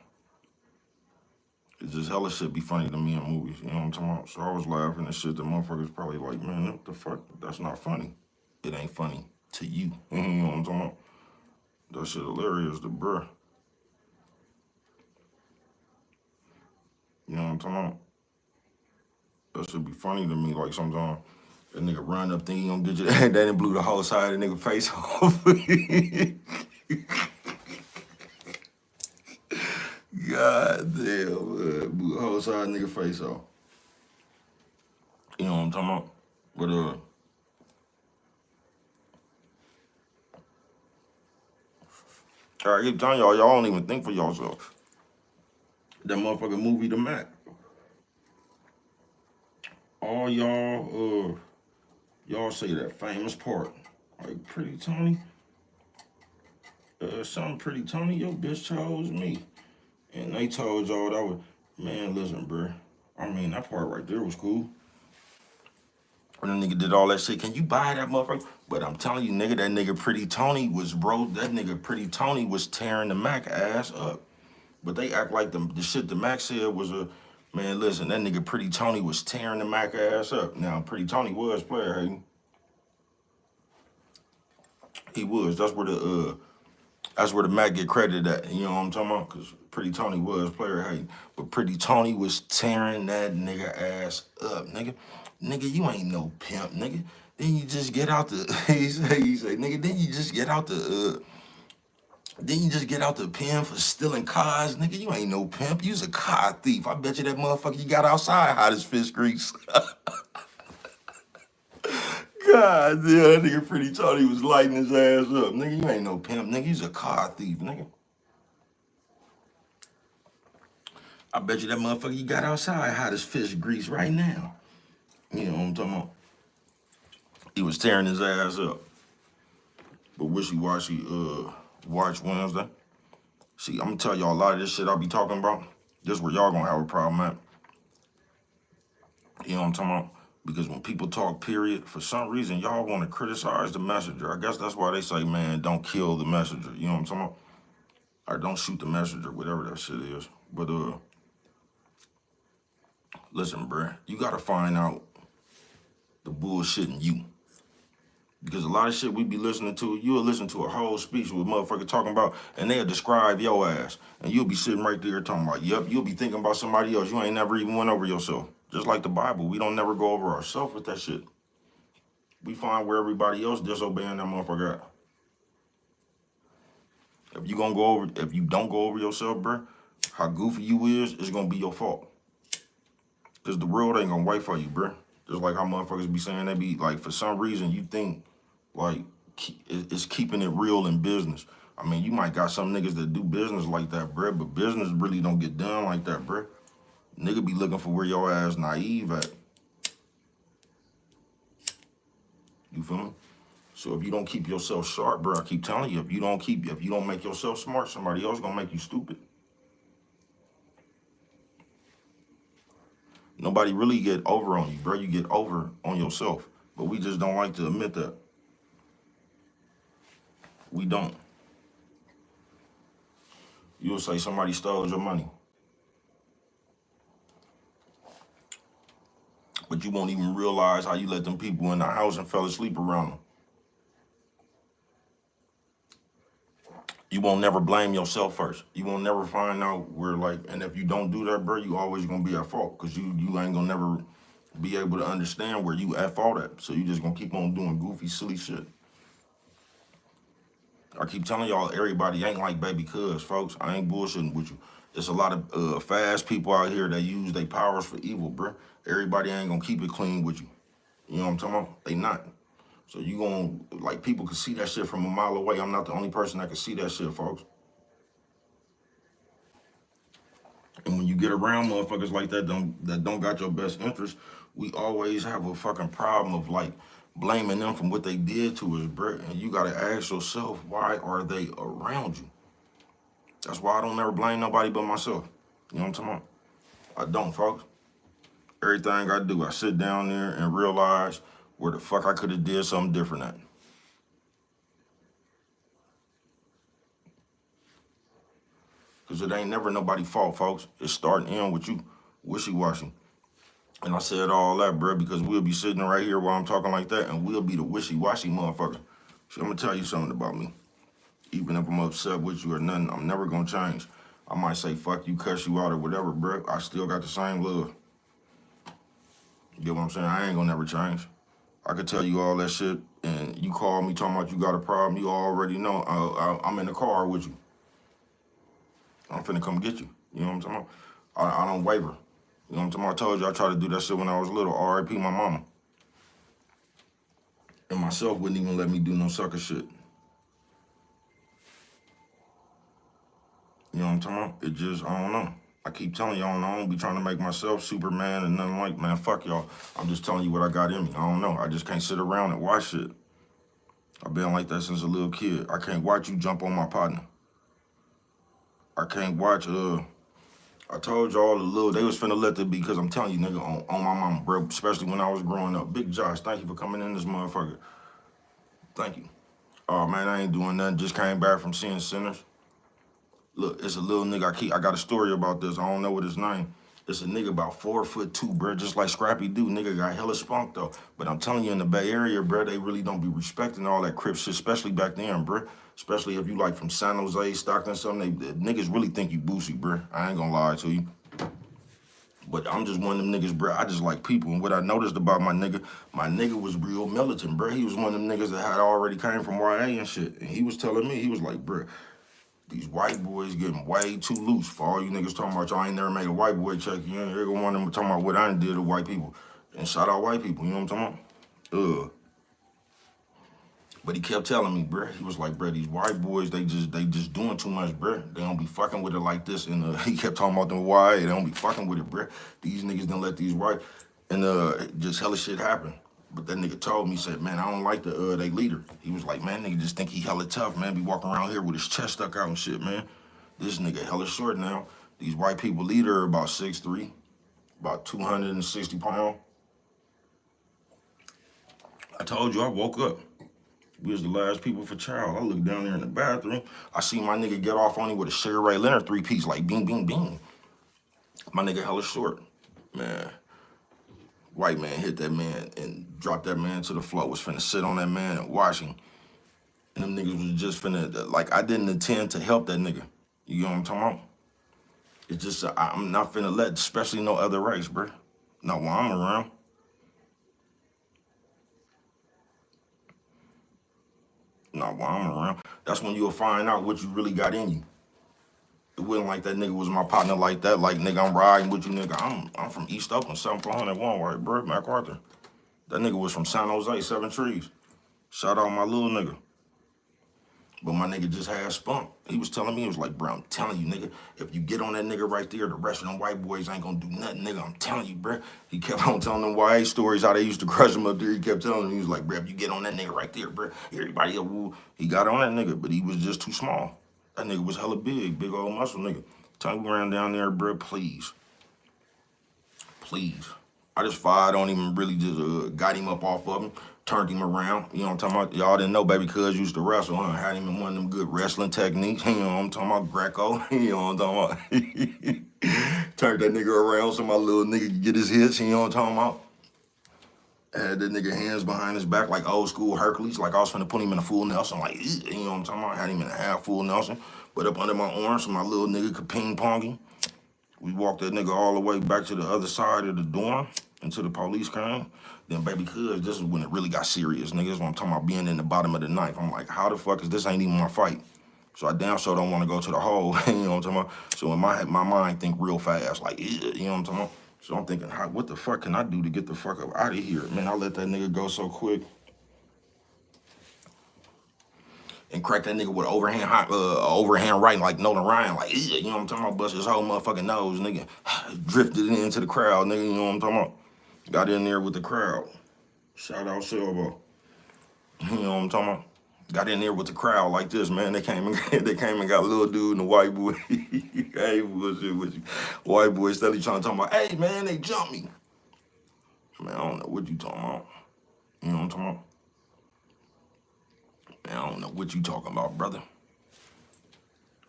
it's just hella shit be funny to me in movies. You know what I'm talking about? So I was laughing and shit, the motherfuckers probably like, man, what the fuck? That's not funny. It ain't funny to you. You know what I'm talking about? That shit hilarious to bruh. You know what I'm talking about? That should be funny to me. Like sometimes that nigga run up thinking he gonna get you, and then it blew the whole side of the nigga face off. God damn, blew the whole side of the nigga face off. You know what I'm talking about? But I keep telling y'all don't even think for yourself. That motherfucking movie, The Mac. All y'all say that famous part. Like, Pretty Tony, something Pretty Tony, your bitch chose me. And they told y'all that was, man, listen, bro. I mean, that part right there was cool. When the nigga did all that shit, can you buy that motherfucker? But I'm telling you, nigga, that nigga Pretty Tony was, bro, that nigga Pretty Tony was tearing the Mac ass up. But they act like the shit the Mac said was a, man, listen, that nigga Pretty Tony was tearing the Mac ass up. Now, Pretty Tony was player hating. He was. That's where the Mac get credited at. You know what I'm talking about? Because Pretty Tony was player hating. But Pretty Tony was tearing that nigga ass up, nigga. Nigga, you ain't no pimp, nigga. Then you just get out the, he say, nigga, then you just get out the pen for stealing cars, nigga. You ain't no pimp. You's a car thief. I bet you that motherfucker you got outside hot as fish grease. God damn, that nigga Pretty Tony was lighting his ass up. Nigga, you ain't no pimp, nigga. You's a car thief, nigga. I bet you that motherfucker you got outside hot as fish grease right now. You know what I'm talking about? He was tearing his ass up. But Wishy Washy, Watch Wednesday. See, I'm gonna tell y'all a lot of this shit I'll be talking about. This is where y'all gonna have a problem at. You know what I'm talking about? Because when people talk, period, for some reason, y'all want to criticize the messenger. I guess that's why they say, man, don't kill the messenger. You know what I'm talking about? Or don't shoot the messenger, whatever that shit is. But, listen, bruh, you got to find out the bullshit in you. Because a lot of shit we be listening to, you'll listen to a whole speech with motherfucker talking about, and they'll describe your ass. And you'll be sitting right there talking about, yep, you'll be thinking about somebody else. You ain't never even went over yourself. Just like the Bible, we don't never go over ourselves with that shit. We find where everybody else disobeying that motherfucker at. If you don't go over yourself, bruh, how goofy you is, it's gonna be your fault. Cause the world ain't gonna wait for you, bruh. Just like how motherfuckers be saying, they be like, for some reason you think like it's keeping it real in business. I mean, you might got some niggas that do business like that, bruh, but business really don't get done like that, bruh. Nigga be looking for where your ass naive at. You feel me? So if you don't keep yourself sharp, bro, I keep telling you, if you don't make yourself smart, somebody else gonna make you stupid. Nobody really get over on you, bro. You get over on yourself. But we just don't like to admit that. We don't. You'll say somebody stole your money. But you won't even realize how you let them people in the house and fell asleep around them. You won't never blame yourself first. You won't never find out where, like, and if you don't do that, bro, you always gonna be at fault. Cause you ain't gonna never be able to understand where you at fault at. So you just gonna keep on doing goofy, silly shit. I keep telling y'all, everybody ain't like baby cuz, folks. I ain't bullshitting with you. There's a lot of fast people out here that use their powers for evil, bro. Everybody ain't gonna keep it clean with you. You know what I'm talking about? They not. So you gonna, like, people can see that shit from a mile away. I'm not the only person that can see that shit, folks. And when you get around motherfuckers like that don't got your best interest, we always have a fucking problem of, like, blaming them from what they did to us, bro. And you gotta ask yourself, why are they around you? That's why I don't never blame nobody but myself. You know what I'm talking about? I don't, folks. Everything I do, I sit down there and realize where the fuck I could have did something different at. Because it ain't never nobody's fault, folks. It's starting in with you, wishy-washy. And I said all that, bro, because we'll be sitting right here while I'm talking like that, and we'll be the wishy-washy motherfucker. So I'm going to tell you something about me. Even if I'm upset with you or nothing, I'm never going to change. I might say, fuck you, cuss you out or whatever, bro. I still got the same love. You get what I'm saying? I ain't going to never change. I could tell you all that shit, and you call me talking about you got a problem, you already know I'm in the car with you. I'm finna come get you. You know what I'm talking about? I don't waver. You know what I'm talking about? I told you I tried to do that shit when I was little. R.I.P. my mama. And myself wouldn't even let me do no sucker shit. You know what I'm talking about? It just, I don't know. I keep telling y'all, I don't be trying to make myself Superman and nothing like, man, fuck y'all. I'm just telling you what I got in me. I don't know. I just can't sit around and watch shit. I've been like that since a little kid. I can't watch you jump on my partner. I can't watch, I told y'all they was finna let that be, because I'm telling you, nigga, on my mama, bro, especially when I was growing up. Big Josh, thank you for coming in this motherfucker. Thank you. Oh, man, I ain't doing nothing. Just came back from seeing Sinners. Look, it's a little nigga. I got a story about this. I don't know what his name. It's a nigga about 4'2", bro, just like Scrappy Doo. Nigga got hella spunk, though. But I'm telling you, in the Bay Area, bro, they really don't be respecting all that Crip shit, especially back then, bro. Especially if you, like, from San Jose, Stockton, something. The niggas really think you boosie, bro. I ain't gonna lie to you. But I'm just one of them niggas, bro. I just like people. And what I noticed about my nigga was real militant, bro. He was one of them niggas that had already came from YA and shit. And he was telling me, he was like, bro, these white boys getting way too loose. For all you niggas talking about, y'all ain't never made a white boy check. You ain't every one of them talking about what I did to white people. And shout out white people, you know what I'm talking about? But he kept telling me, bruh, he was like, bruh, these white boys, they just doing too much, bruh. They don't be fucking with it like this. And he kept talking about them YA, they don't be fucking with it, bruh. These niggas done let these white, and just hella shit happen. But that nigga told me, he said, man, I don't like they leader. He was like, man, nigga just think he hella tough, man. Be walking around here with his chest stuck out and shit, man. This nigga hella short now. These white people leader are about 6'3", about 260 pounds. I told you, I woke up. We was the last people for child. I look down there in the bathroom. I see my nigga get off on him with a Sugar Ray Leonard 3-piece, like bing, bing, bing. My nigga hella short. Man, white man hit that man and dropped that man to the floor. Was finna sit on that man and watch him. And them niggas was just finna, like, I didn't intend to help that nigga. You know what I'm talking about? It's just, I'm not finna let, especially no other race, bro. Not while I'm around. Not while I'm around. That's when you'll find out what you really got in you. It wasn't like that nigga was my partner like that. Like, nigga, I'm riding with you, nigga. I'm from East Oakland, 7401, right, bro? MacArthur. That nigga was from San Jose, 7 Trees. Shout out my little nigga. But my nigga just had spunk. He was telling me, he was like, bro, I'm telling you, nigga, if you get on that nigga right there, the rest of them white boys ain't gonna do nothing, nigga. I'm telling you, bro. He kept on telling them YA stories, how they used to crush him up there. He kept telling them, he was like, bro, if you get on that nigga right there, bro, everybody else, woo. He got on that nigga, but he was just too small. That nigga was hella big old muscle nigga. Tell me around down there, bro, please. Please. I just fired on him and really just got him up off of him, turned him around. You know what I'm talking about? Y'all didn't know baby cuz used to wrestle, huh? Had him in one of them good wrestling techniques. You know what I'm talking about? Greco. You know what I'm talking about? Turned that nigga around so my little nigga could get his hits. You know what I'm talking about? Had that nigga hands behind his back like old school Hercules. Like I was finna put him in a full Nelson. Like, you know what I'm talking about? Had him in a half full Nelson. But up under my arm so my little nigga could ping pong him. We walked that nigga all the way back to the other side of the dorm until the police came. Then baby cuz, this is when it really got serious. Niggas, when I'm talking about being in the bottom of the ninth. I'm like, how the fuck is this ain't even my fight? So I damn sure don't want to go to the hole. You know what I'm talking about? So in my mind think real fast, like, you know what I'm talking about? So I'm thinking, what the fuck can I do to get the fuck up out of here? Man, I let that nigga go so quick. And crack that nigga with overhand right like Nolan Ryan, like, you know what I'm talking about? Bust his whole motherfucking nose, nigga. Drifted into the crowd, nigga, you know what I'm talking about? Got in there with the crowd. Shout out Silva. You know what I'm talking about? Got in there with the crowd like this, man. They came and got a little dude and the white boy. Hey, bullshit with you. White boy steadily trying to talk about, hey, man, they jumped me. Man, I don't know what you talking about. You know what I'm talking about? Man, I don't know what you talking about, brother.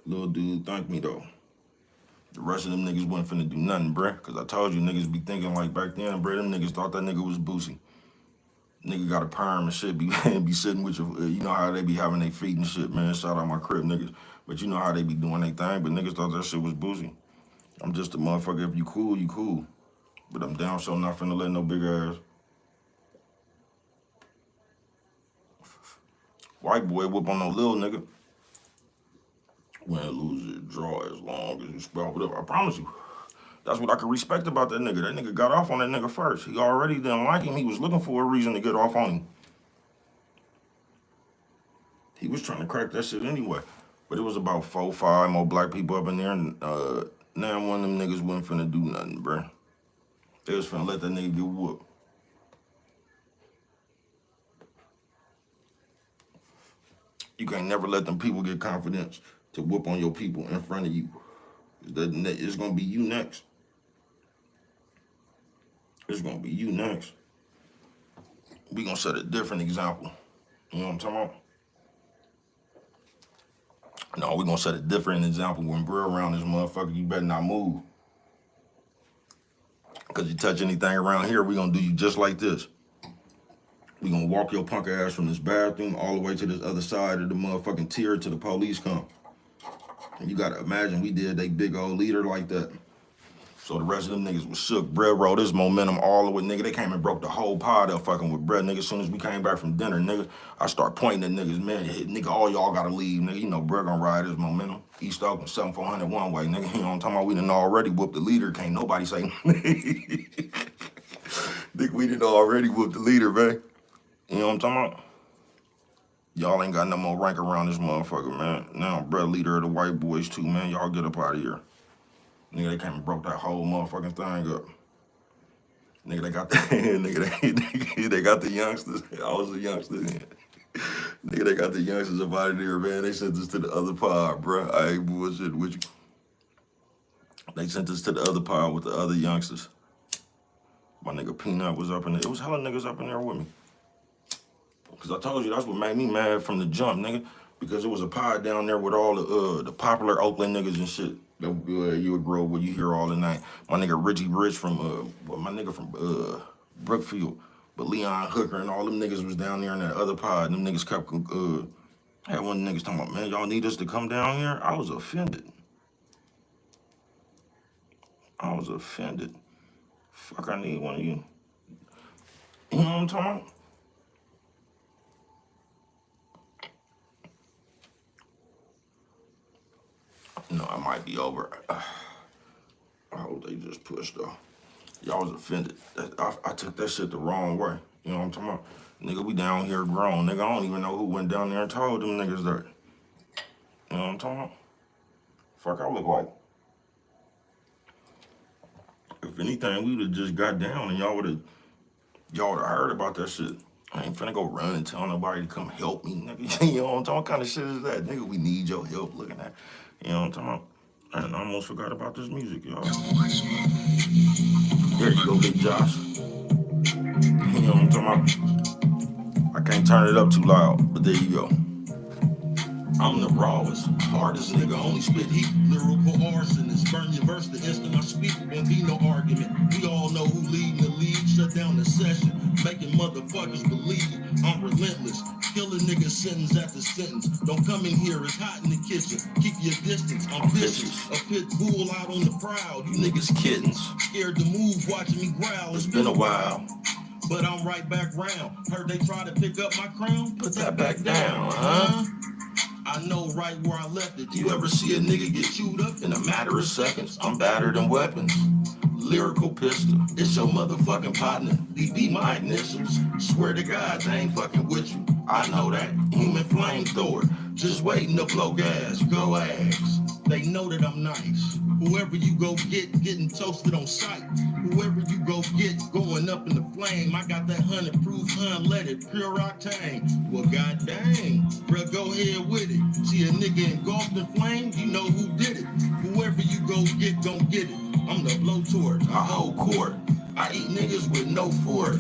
Little dude thanked me, though. The rest of them niggas wasn't finna do nothing, bruh. Because I told you, niggas be thinking like back then, bruh, them niggas thought that nigga was Boosie. Nigga got a perm and shit, be sitting with your, you know how they be having their feet and shit, man. Shout out my crib niggas. But you know how they be doing their thing, but niggas thought that shit was Boosie. I'm just a motherfucker. If you cool, you cool. But I'm down so not finna let no big ass white boy whoop on no little nigga. Win, lose it, draw as long as you spell whatever. I promise you. That's what I could respect about that nigga. That nigga got off on that nigga first. He already didn't like him. He was looking for a reason to get off on him. He was trying to crack that shit anyway. But it was about 4, 5 more black people up in there. And now one of them niggas wasn't finna do nothing, bruh. They was finna let that nigga get whooped. You can't never let them people get confidence to whoop on your people in front of you. It's gonna be you next. It's gonna be you next. We gonna set a different example. You know what I'm talking about? No, we gonna set a different example. When bro around this motherfucker, you better not move. Cause you touch anything around here, we gonna do you just like this. We gonna walk your punk ass from this bathroom all the way to this other side of the motherfucking tier till the police come. And you gotta imagine we did they big old leader like that. So the rest of them niggas was shook. Bruh rode this momentum all the way, nigga. They came and broke the whole pod up fucking with bruh, nigga. As soon as we came back from dinner, nigga, I start pointing at niggas, man, nigga, all y'all gotta leave, nigga. You know, bruh gonna ride his momentum. East Oakland, 7400 one way, nigga. You know what I'm talking about? We done already whooped the leader. Can't nobody say, nigga, we done already whooped the leader, man. You know what I'm talking about? Y'all ain't got no more rank around this motherfucker, man. Now, bruh, leader of the white boys too, man. Y'all get up out of here. Nigga, they came and broke that whole motherfucking thing up. Nigga, they got the nigga, they got the youngsters. I was a youngster then. Nigga, they got the youngsters up out of there, man. They sent us to the other pod, bro. I ain't bullshit with you. They sent us to the other pod with the other youngsters. My nigga Peanut was up in there. It was hella niggas up in there with me. Cause I told you that's what made me mad from the jump, nigga. Because it was a pod down there with all the popular Oakland niggas and shit. You would grow where you hear all the night. My nigga Richie Rich from Brookfield, but Leon Hooker and all them niggas was down there in that other pod. Them niggas kept had one of the niggas talking about, man, y'all need us to come down here. I was offended. Fuck, I need one of you. You know what I'm talking about? No, I might be over. I hope they just pushed though. Y'all was offended. I took that shit the wrong way. You know what I'm talking about? Nigga, we down here grown. Nigga, I don't even know who went down there and told them niggas that. You know what I'm talking about? Fuck, I look like. If anything, we would have just got down and y'all would have heard about that shit. I ain't finna go run and tell nobody to come help me, nigga. You know what I'm talking? What kind of shit is that, nigga? We need your help looking at. You know what I'm talking about? And I almost forgot about this music, y'all. There you go, Big Josh. You know what I'm talking about? I can't turn it up too loud, but there you go. I'm the rawest, hardest nigga, only spit heat. Lyrical arsonist, burn your verse the instant I speak, won't be no argument. We all know who leading the league, shut down the session, making motherfuckers believe I'm relentless. Kill a nigga sentence after sentence. Don't come in here, it's hot in the kitchen. Keep your distance, I'm vicious. A pit bull out on the prowl, you Niggas kittens. scared to move, watching me growl. It's been a while. But I'm right back round. Heard they try to pick up my crown. Put that back down, huh? I know right where I left it. You ever see a nigga get chewed up in a matter of seconds? I'm better than weapons. Lyrical pistol, it's your motherfucking partner. These be my initials. Swear to God, they ain't fucking with you. I know that. Human flamethrower, just waiting to blow gas. Go ass. They know that I'm nice. Whoever you go get, getting toasted on sight. Whoever you go get, going up in the flame. I got that 100 proof, unleaded, pure octane. Well, god dang, bruh, go ahead with it. See a nigga engulfed in flames, you know who did it. Whoever you go get, gon' get it. I'm the blowtorch, I hold court. I eat niggas with no fork.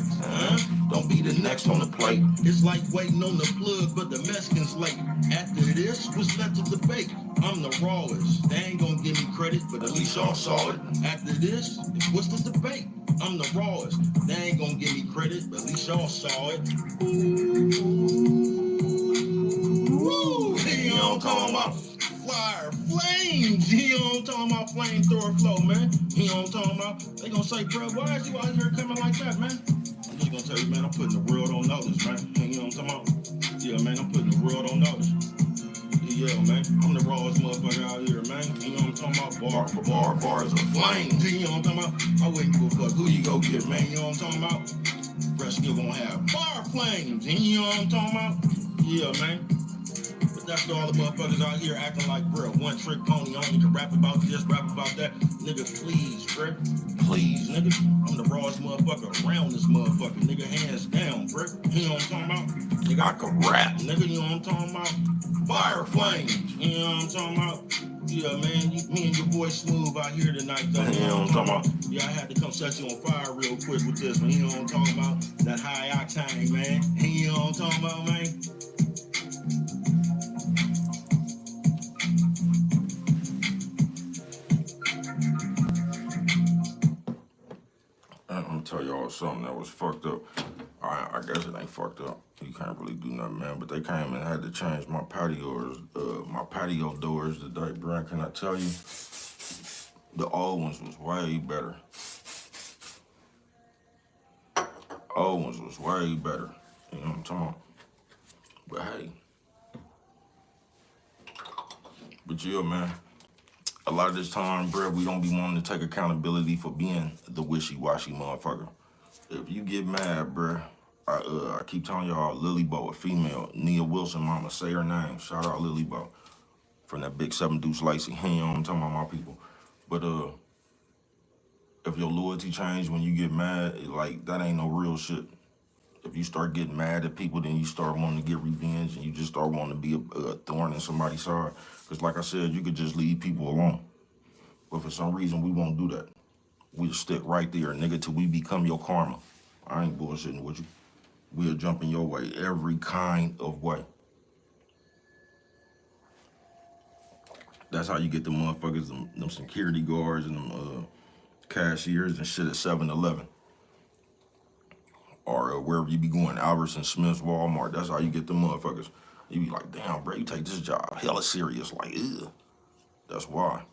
Don't be the next on the plate. It's like waiting on the plug, but the Mexicans late. After this, what's left of the debate? I'm the rawest. They ain't gonna give me credit, but At least y'all saw it. after this, what's the debate? I'm the rawest. They ain't gonna give me credit, but at least y'all saw it. Woo! You know what I'm talking about? Fire, flames. You know what I'm talking about? Flamethrower flow, man. You know what I'm talking about? They gonna say, bro, why is you out here coming like that, man? I'm just gonna tell you, man, I'm putting the world on notice, man. You know what I'm talking about? Yeah, man, I'm putting the world on notice. Yeah, man, I'm the rawest motherfucker out here, man. You know what I'm talking about? Bar for bar, bars of flame. You know what I'm talking about? I wouldn't give a fuck who you go get, man. You know what I'm talking about? Rest still gonna have bar flames. You know what I'm talking about? Yeah, man. But that's all the motherfuckers out here acting like, bro, one trick pony. Only can rap about this, rap about that. Nigga, please, bro. Please. Nigga, I'm the rawest motherfucker around this motherfucker. Nigga, hands down, bro. You know what I'm talking about? Nigga, I can rap. Nigga, you know what I'm talking about? Fire flames. You know what I'm talking about? Yeah, man, me and your boy Smooth out here tonight, though. You know what I'm talking about? Yeah, I had to come set you on fire real quick with this one. You know what I'm talking about? That high octane, man. You know what I'm talking about, man? I'm gonna tell y'all something that was fucked up. I guess it ain't fucked up. You can't really do nothing, man. But they came and had to change my patio doors today, bro. Can I tell you? The old ones was way better. Old ones was way better. You know what I'm talking about? But hey. But yeah, man. A lot of this time, bro, we don't be wanting to take accountability for being the wishy-washy motherfucker. If you get mad, bro, I keep telling y'all, Lily Bo, a female, Nia Wilson mama, say her name. Shout out Lily Bo from that Big 7 Deuce Lacey. You know what I'm talking about, my people. But if your loyalty change when you get mad, that ain't no real shit. If you start getting mad at people, then you start wanting to get revenge and you just start wanting to be a thorn in somebody's side. Because like I said, you could just leave people alone. But for some reason, we won't do that. We'll stick right there, nigga, till we become your karma. I ain't bullshitting with you. We'll jump in your way every kind of way. That's how you get the motherfuckers, them security guards and them cashiers and shit at 7-Eleven. Or wherever you be going, Albertsons, Smith's, Walmart. That's how you get the motherfuckers. You be like, damn, bro, you take this job hella serious. Like, ew. That's why.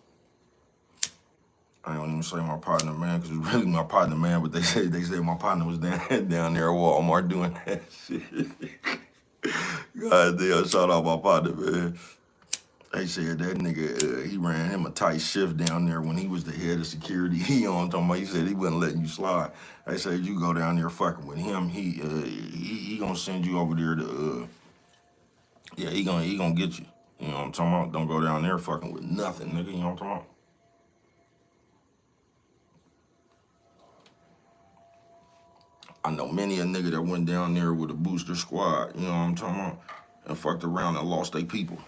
I don't even say my partner, man, because it's really my partner, man. But they say my partner was down there at Walmart doing that shit. God damn, shout out my partner, man. They said that nigga, he ran him a tight shift down there when he was the head of security. He on talking about, he said he wasn't letting you slide. They said you go down there fucking with him, he gonna send you over there to, yeah, he gonna get you. You know what I'm talking about? Don't go down there fucking with nothing, nigga. You know what I'm talking about? I know many a nigga that went down there with a booster squad, you know what I'm talking about, and fucked around and lost their people.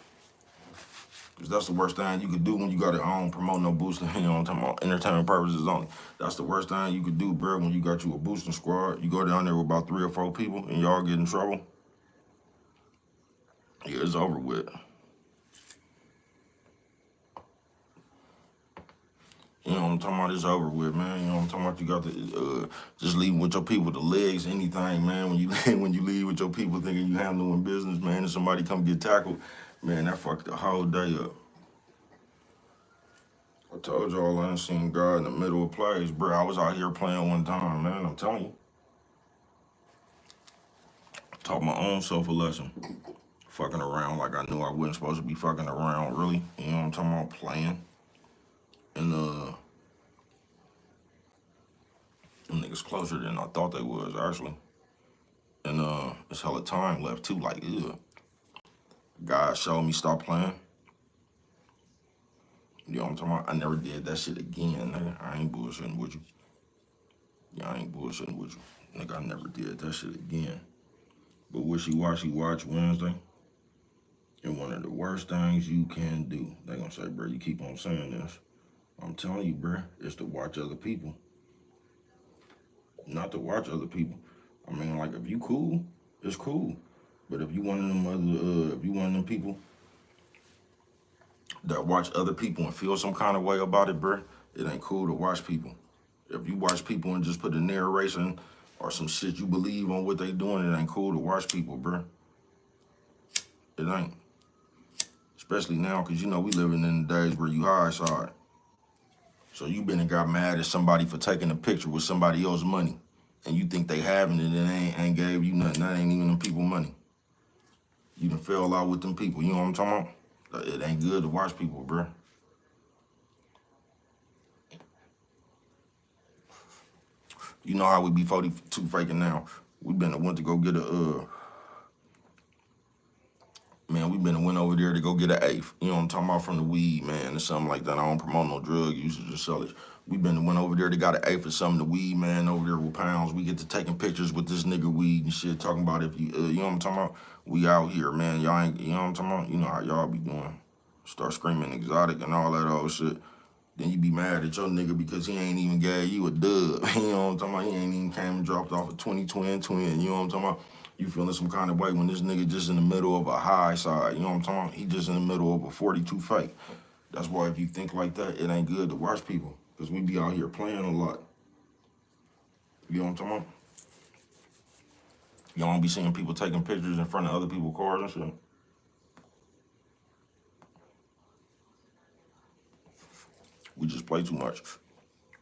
Because that's the worst thing you could do when you got your own promote no booster, you know what I'm talking about, entertainment purposes only. That's the worst thing you could do, bro, when you got you a boosting squad. You go down there with about 3 or 4 people and y'all get in trouble. Yeah, it's over with. You know what I'm talking about? It's over with, man. You know what I'm talking about? You got to just leave with your people, the legs, anything, man. When you when you leave with your people thinking you handling business, man, and somebody come get tackled, man, that fucked the whole day up. I told y'all I done seen God in the middle of plays, bro. I was out here playing one time, man. I'm telling you. Taught my own self a lesson. Fucking around like I knew I wasn't supposed to be fucking around, really. You know what I'm talking about? Playing. And them niggas closer than I thought they was, actually. And it's hella time left too, like, ugh. God showed me stop playing. You know what I'm talking about? I never did that shit again, nigga. I ain't bullshitting with you. Yeah, I ain't bullshitting with you. Nigga, I never did that shit again. But wishy-washy watch Wednesday. And one of the worst things you can do, they gonna say, bro, you keep on saying this. I'm telling you, bro, is to watch other people. Not to watch other people. I mean, like, if you cool, it's cool. But if you one of them people that watch other people and feel some kind of way about it, bro, it ain't cool to watch people. If you watch people and just put a narration or some shit you believe on what they doing, it ain't cool to watch people, bro. It ain't. Especially now, because, you know, we living in the days where you high side. So you been and got mad at somebody for taking a picture with somebody else's money. And you think they having it and ain't gave you nothing. That ain't even them people money. You done fell out with them people. You know what I'm talking about? It ain't good to watch people, bro. You know how we be 42 faking now. We went to go get man, we went over there to go get an eighth. You know what I'm talking about, from the weed, man, or something like that. I don't promote no drug usage or sellage. We went over there to got an eighth or something, the weed, man, over there with pounds. We get to taking pictures with this nigga weed and shit, talking about if you, you know what I'm talking about? We out here, man. Y'all ain't, you know what I'm talking about? You know how y'all be doing. Start screaming exotic and all that old shit. Then you be mad at your nigga because he ain't even gave you a dub. You know what I'm talking about? He ain't even came and dropped off a 20 twin. You know what I'm talking about? You feeling some kind of way when this nigga just in the middle of a high side. You know what I'm talking about? He just in the middle of a 42 fake. That's why if you think like that, it ain't good to watch people. Because we be out here playing a lot. You know what I'm talking about? Y'all don't be seeing people taking pictures in front of other people's cars and shit. We just play too much.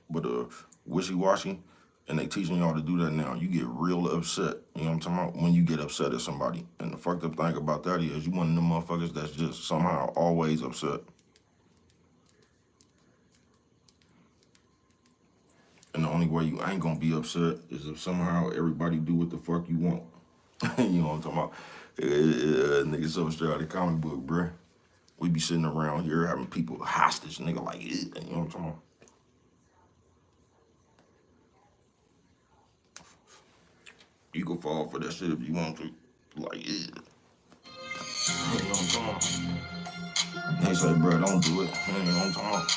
But wishy-washy, and they teaching y'all to do that now. You get real upset, you know what I'm talking about, when you get upset at somebody. And the fucked up thing about that is you one of them motherfuckers that's just somehow always upset. And the only way you ain't gonna be upset is if somehow everybody do what the fuck you want. You know what I'm talking about? Nigga so straight out of the comic book, bruh. We be sitting around here having people hostage, nigga, like, you know what I'm talking about? You can fall for that shit if you want to. Like, you know what I'm talking about? They say, bro, don't do it. You know what I'm talking about?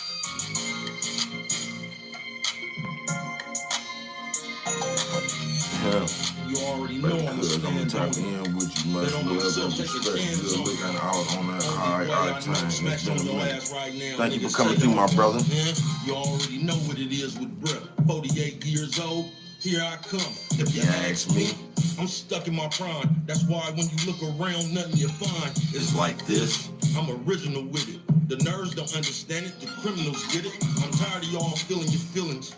Yeah. You already know I'm gonna tap in with you, much love and respect. Good looking out on that high time. It's been a minute. Thank you for coming through, my brother. You already know what it is with bruh. 48 years old, here I come. If you ask me, I'm stuck in my prime. That's why when you look around, nothing you find. It's like this. I'm original with it. The nerds don't understand it, the criminals get it. I'm tired of y'all feeling your feelings.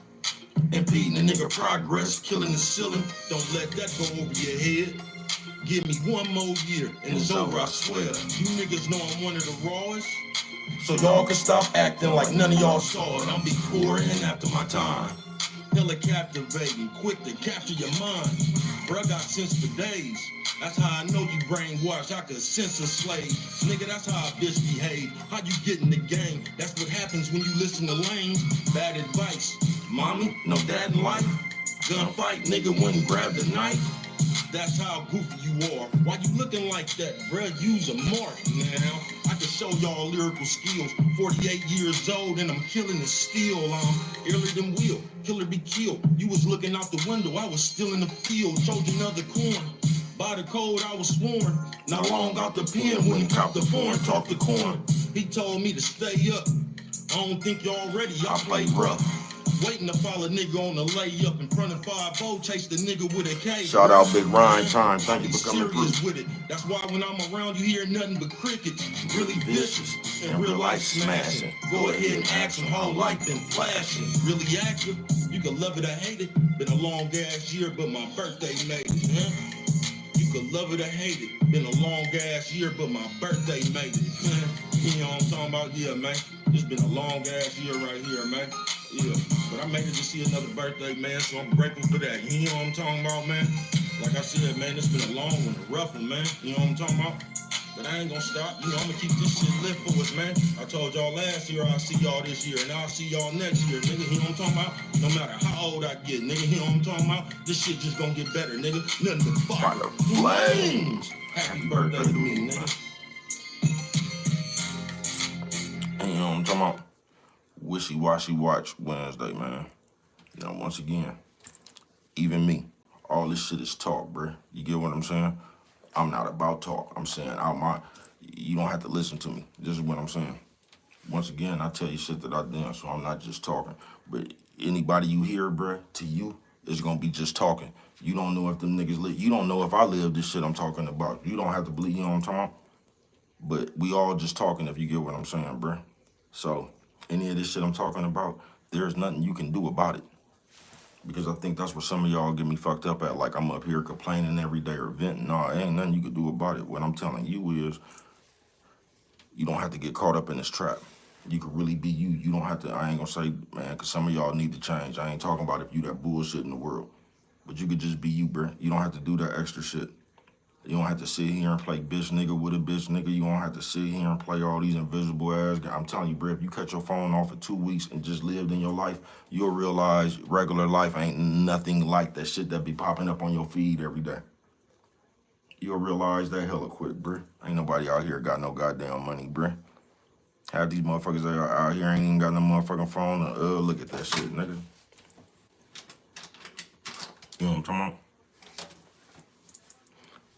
Impeding a nigga progress, killing the ceiling. Don't let that go over your head. Give me one more year and it's over, I swear. You niggas know I'm one of the rawest. So y'all can stop acting like none of y'all saw it. I'm before and after my time. Hella captivating, quick to capture your mind. Bruh got sense for days. That's how I know you brainwashed. I could sense a slave. Nigga, that's how a bitch behave. How you get in the game? That's what happens when you listen to lanes. Bad advice. Mommy, no dad in life. Gunfight, nigga wouldn't grab the knife. That's how goofy you are. Why you looking like that, bruh? Use a mark now. I can show y'all lyrical skills. 48 years old and I'm killing the steel. I'm iller than Will. Killer be killed. You was looking out the window. I was still in the field. Told you another corn. By the code I was sworn. Not long out the pen when he copped the foreign, talked the corn. He told me to stay up. I don't think y'all ready. Y'all play rough. Waiting to follow a nigga on the layup in front of 5-0, chase the nigga with a K. Shout out Big Ryan Time. Thank you for coming through. With it. That's why when I'm around, you hear nothing but crickets. Really vicious and real life smashing. Go ahead and ask them how life been flashing. Really active, you can love it or hate it. Been a long ass year, but my birthday made it. Huh? You can love it or hate it. Been a long ass year, but my birthday made it. You know what I'm talking about? Yeah, man. It's been a long ass year right here, man. Yeah, but I made it to see another birthday, man, so I'm grateful for that. You know what I'm talking about, man? Like I said, man, it's been a long one, a rough one, man. You know what I'm talking about? But I ain't gonna stop. You know, I'm gonna keep this shit lit for us, man. I told y'all last year I'll see y'all this year, and I'll see y'all next year, nigga. You know what I'm talking about? No matter how old I get, nigga, you know what I'm talking about? This shit just gonna get better, nigga. Nothing but fire. Flames. Happy birthday to me, nigga. And you know what I'm talking about? Wishy-washy watch Wednesday, man. You know, once again, even me, all this shit is talk, bruh. You get what I'm saying? I'm not about talk. I'm saying you don't have to listen to me. This is what I'm saying. Once again, I tell you shit that I done, so I'm not just talking. But anybody you hear, bruh, to you, is gonna be just talking. You don't know if them niggas live. You don't know if I live this shit I'm talking about. You don't have to believe, you know what I'm talking about? But we all just talking, if you get what I'm saying, bruh. So any of this shit I'm talking about, there's nothing you can do about it. Because I think that's where some of y'all get me fucked up at. Like I'm up here complaining every day or venting. No, ain't nothing you can do about it. What I'm telling you is you don't have to get caught up in this trap. You can really be you. You don't have to, I ain't gonna say, man, because some of y'all need to change. I ain't talking about if you that bullshit in the world. But you could just be you, bruh. You don't have to do that extra shit. You don't have to sit here and play bitch nigga with a bitch nigga. You don't have to sit here and play all these invisible ass guys. I'm telling you, bro, if you cut your phone off for 2 weeks and just lived in your life, you'll realize regular life ain't nothing like that shit that be popping up on your feed every day. You'll realize that hella quick, bro. Ain't nobody out here got no goddamn money, bro. Half these motherfuckers that are out here ain't even got no motherfucking phone. Look at that shit, nigga. You know what I'm talking about?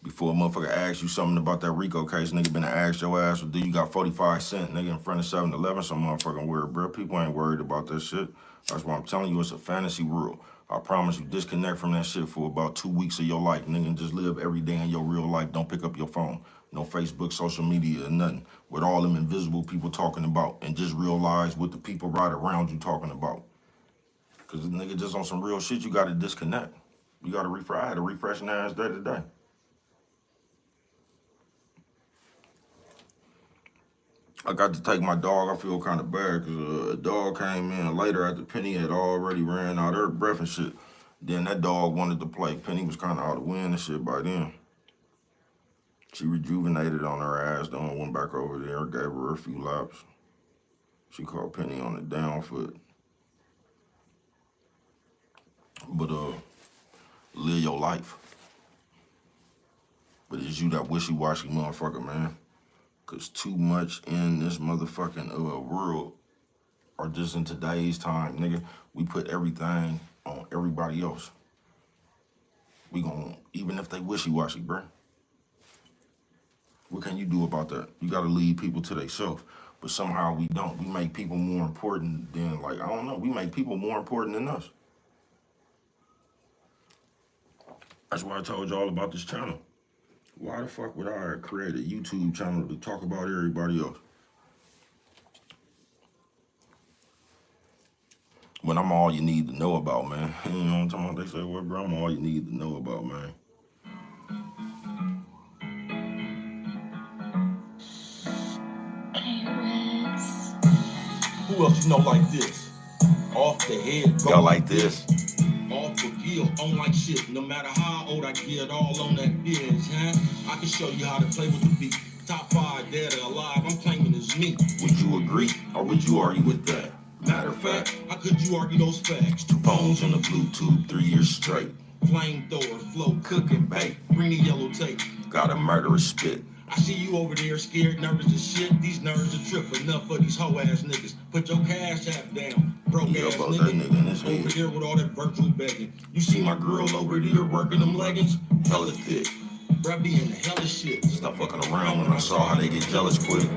Before a motherfucker asks you something about that Rico case, nigga been to ask your ass, do you got 45 cents, nigga, in front of 7-Eleven? Some motherfucking weird, bro. People ain't worried about that shit. That's why I'm telling you it's a fantasy world. I promise you, disconnect from that shit for about 2 weeks of your life, nigga, and just live every day in your real life. Don't pick up your phone. No Facebook, social media, or nothing. With all them invisible people talking about. And just realize what the people right around you talking about. Because, nigga, just on some real shit, you got to disconnect. You got to refresh. I had a refreshing ass day today. I got to take my dog. I feel kind of bad because a dog came in later after Penny had already ran out her breath and shit. Then that dog wanted to play. Penny was kind of out of wind and shit by then. She rejuvenated on her ass, then went back over there, gave her a few laps. She caught Penny on the down foot. But live your life. But it's you that wishy-washy motherfucker, man. Because too much in this motherfucking world, or just in today's time, nigga, we put everything on everybody else. We gon', even if they wishy-washy, bruh. What can you do about that? You gotta lead people to themselves. But somehow we don't. We make people more important than, like, I don't know, we make people more important than us. That's why I told y'all about this channel. Why the fuck would I create a YouTube channel to talk about everybody else? When I'm all you need to know about, man. You know what I'm talking about? They say, well, bro, I'm all you need to know about, man. Who else you know like this? Off the head. Y'all like this? Off the skill, on like shit. No matter how old I get, all on that bitch, huh? I can show you how to play with the beat. Top 5 dead or alive, I'm claiming it's me. Would you agree, or would you argue with that? Matter of fact, How could you argue those facts? 2 phones on the Bluetooth, 3 years straight. Flamethrower, flow, Cook and bake, bring the yellow tape. got a murderous spit. I see you over there scared, nervous as shit. These nerves are trip enough for these hoe ass niggas. Put your cash app down, broke Yeah, ass about that nigga in his over head. there with all that virtual begging. You see my girl over there working them leggings? Hella thick. Bruh be in the hell of shit. Stop fucking around when I saw how they get jealous quick.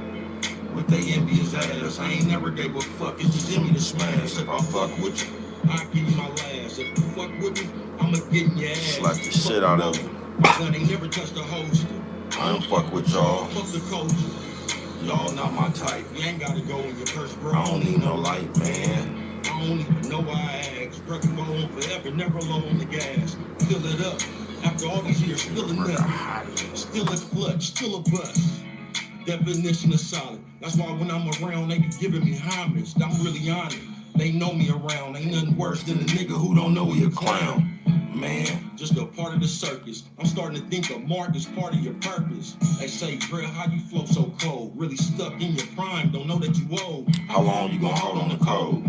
With they envious ass, I ain't never gave a fuck. It's just in me to smash. If I fuck with you, I give you my last. If you fuck with me, I'ma get in your ass. slap the shit out of you. My gun ain't never touched a holster. I don't fuck with y'all. Fuck the culture. Y'all not my type. You ain't gotta go in your purse, bro. I don't need no light, man. I don't even know why I asked. Truck can go on forever, never low on the gas. Fill it up. After all these years, still a nut. Still a clutch, still a bust. Definition of solid. That's why when I'm around, they be giving me homage. I'm really honored. They know me around. Ain't nothing worse than a nigga who don't know he a clown. Man, Just a part of the circus. I'm starting to think of Mark as part of your purpose. They say, bro, how you flow so cold? Really stuck in your prime, don't know that you old. how long you gonna hold on the code?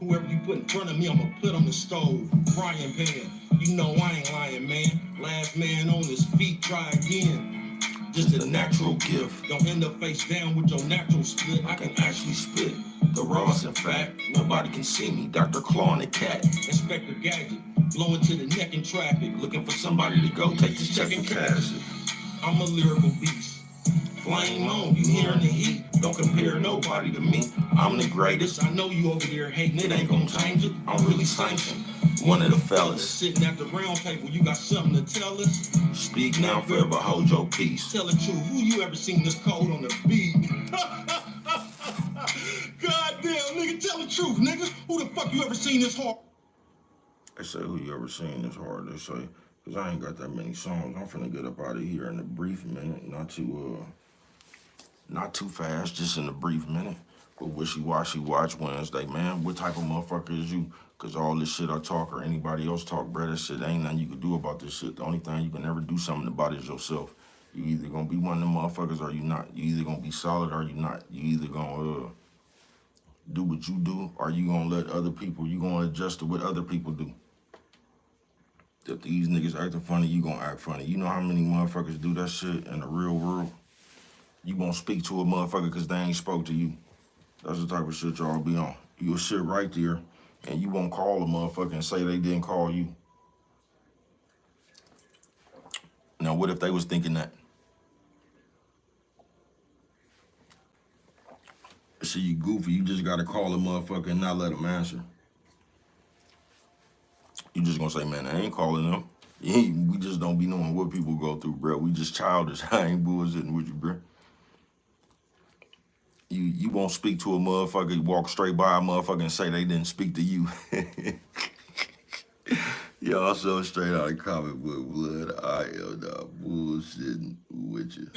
Whoever you put in front of me, I'ma put on the stove. Frying pan. You know I ain't lying, man. Last man on his feet, try again. Just It's a natural gift. Don't end up face down with your natural split. I can actually spit the rawest in fact. Nobody can see me. Dr. Claw and the cat. Inspector Gadget, blowing to the neck in traffic. Looking for somebody to go take this check and cash it. I'm a lyrical beast. Flame on, you hearing the heat. Don't compare nobody to me. I'm the greatest. I know you over there hating It ain't gonna change it. I'm really sanctioned. One of the fellas. Sitting at the round table, you got something to tell us? Speak now, forever hold your peace. Tell the truth, who you ever seen this cold on the beat? Goddamn, nigga, tell the truth, nigga. Who the fuck you ever seen this hard? They say who you ever seen this hard. They say, cause I ain't got that many songs. I'm finna get up out of here in a brief minute. Not too fast, just in a brief minute. But Wishy Washy Watch Wednesday, man. What type of motherfucker is you? Cause all this shit I talk or anybody else talk, bro, that shit ain't nothing you can do about this shit. The only thing you can ever do something about is yourself. You either gonna be one of them motherfuckers or you not. You either gonna be solid or you not. You either gonna do what you do or you gonna let other people, you gonna adjust to what other people do. If these niggas acting funny, you gonna act funny. You know how many motherfuckers do that shit in the real world? You gonna speak to a motherfucker cause they ain't spoke to you. That's the type of shit y'all be on. You'll sit right there and you won't call a motherfucker and say they didn't call you. Now, what if they was thinking that? See, you goofy, you just gotta call a motherfucker and not let them answer. You just gonna say, man, I ain't calling them. We just don't be knowing what people go through, bro. We just childish. I ain't bullshitting with you, bro. You won't speak to a motherfucker, walk straight by a motherfucker and say they didn't speak to you. Y'all so straight out of comic book blood. I am not bullshitting with you.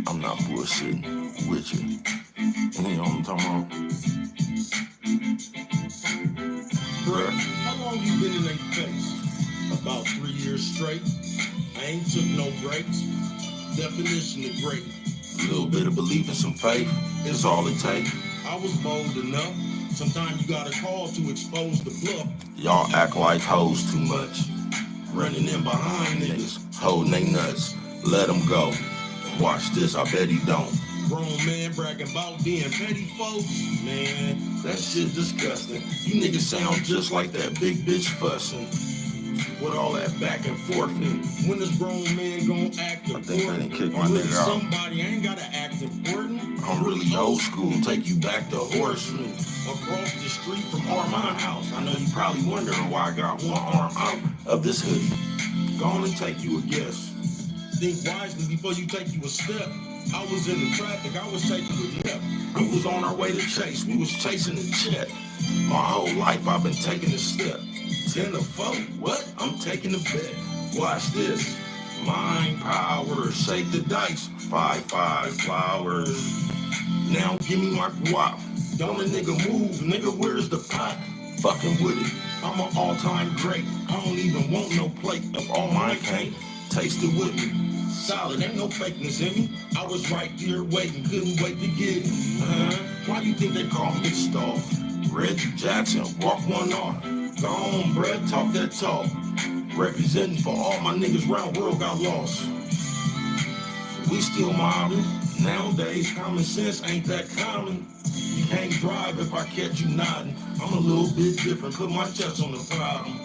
I'm not bullshitting with you. You know what I'm talking about? Bruh, how long you been in that face? About 3 years straight. I ain't took no breaks. Definition of great. A little bit of belief and some faith is all it takes. I was bold enough. Sometimes you gotta call to expose the bluff. Y'all act like hoes too much. Running in behind niggas, holding they nuts. Let them go. Watch this, I bet he don't. Grown man bragging about being petty folks. Man, that shit disgusting. You niggas sound just like that big bitch fussing. With all that back and forth. When this grown man gon' act important? I think they done kicked my I'm really nigga out. somebody, I ain't gotta act important. I'm really old school, take you back to Horseman. Across the street from Armand House. I know you probably wondering why I got one arm out of this hoodie. Go on and take you a guess. Think wisely before you take you a step. I was in the traffic, I was taking a nap. We was on our way to chase, we was chasing the check. My whole life I've been taking a step. 10 to 4, what? I'm taking a bet. Watch this. Mind power, shake the dice. 5-5 flowers. Now give me my guap. Don't a nigga move, nigga, where's the pot? fucking with it. I'm an all-time great. I don't even want no plate if all mine can't taste it with me. Solid, ain't no fakeness in me. I was right here waiting, couldn't wait to get it. Why you think they call me Star? Reggie Jackson, walk one off. Go on, bruh, talk that talk. Representing for all my niggas round world got lost. We still mobbing. Nowadays, common sense ain't that common. You can't drive if I catch you nodding. I'm a little bit different, put my chest on the problem.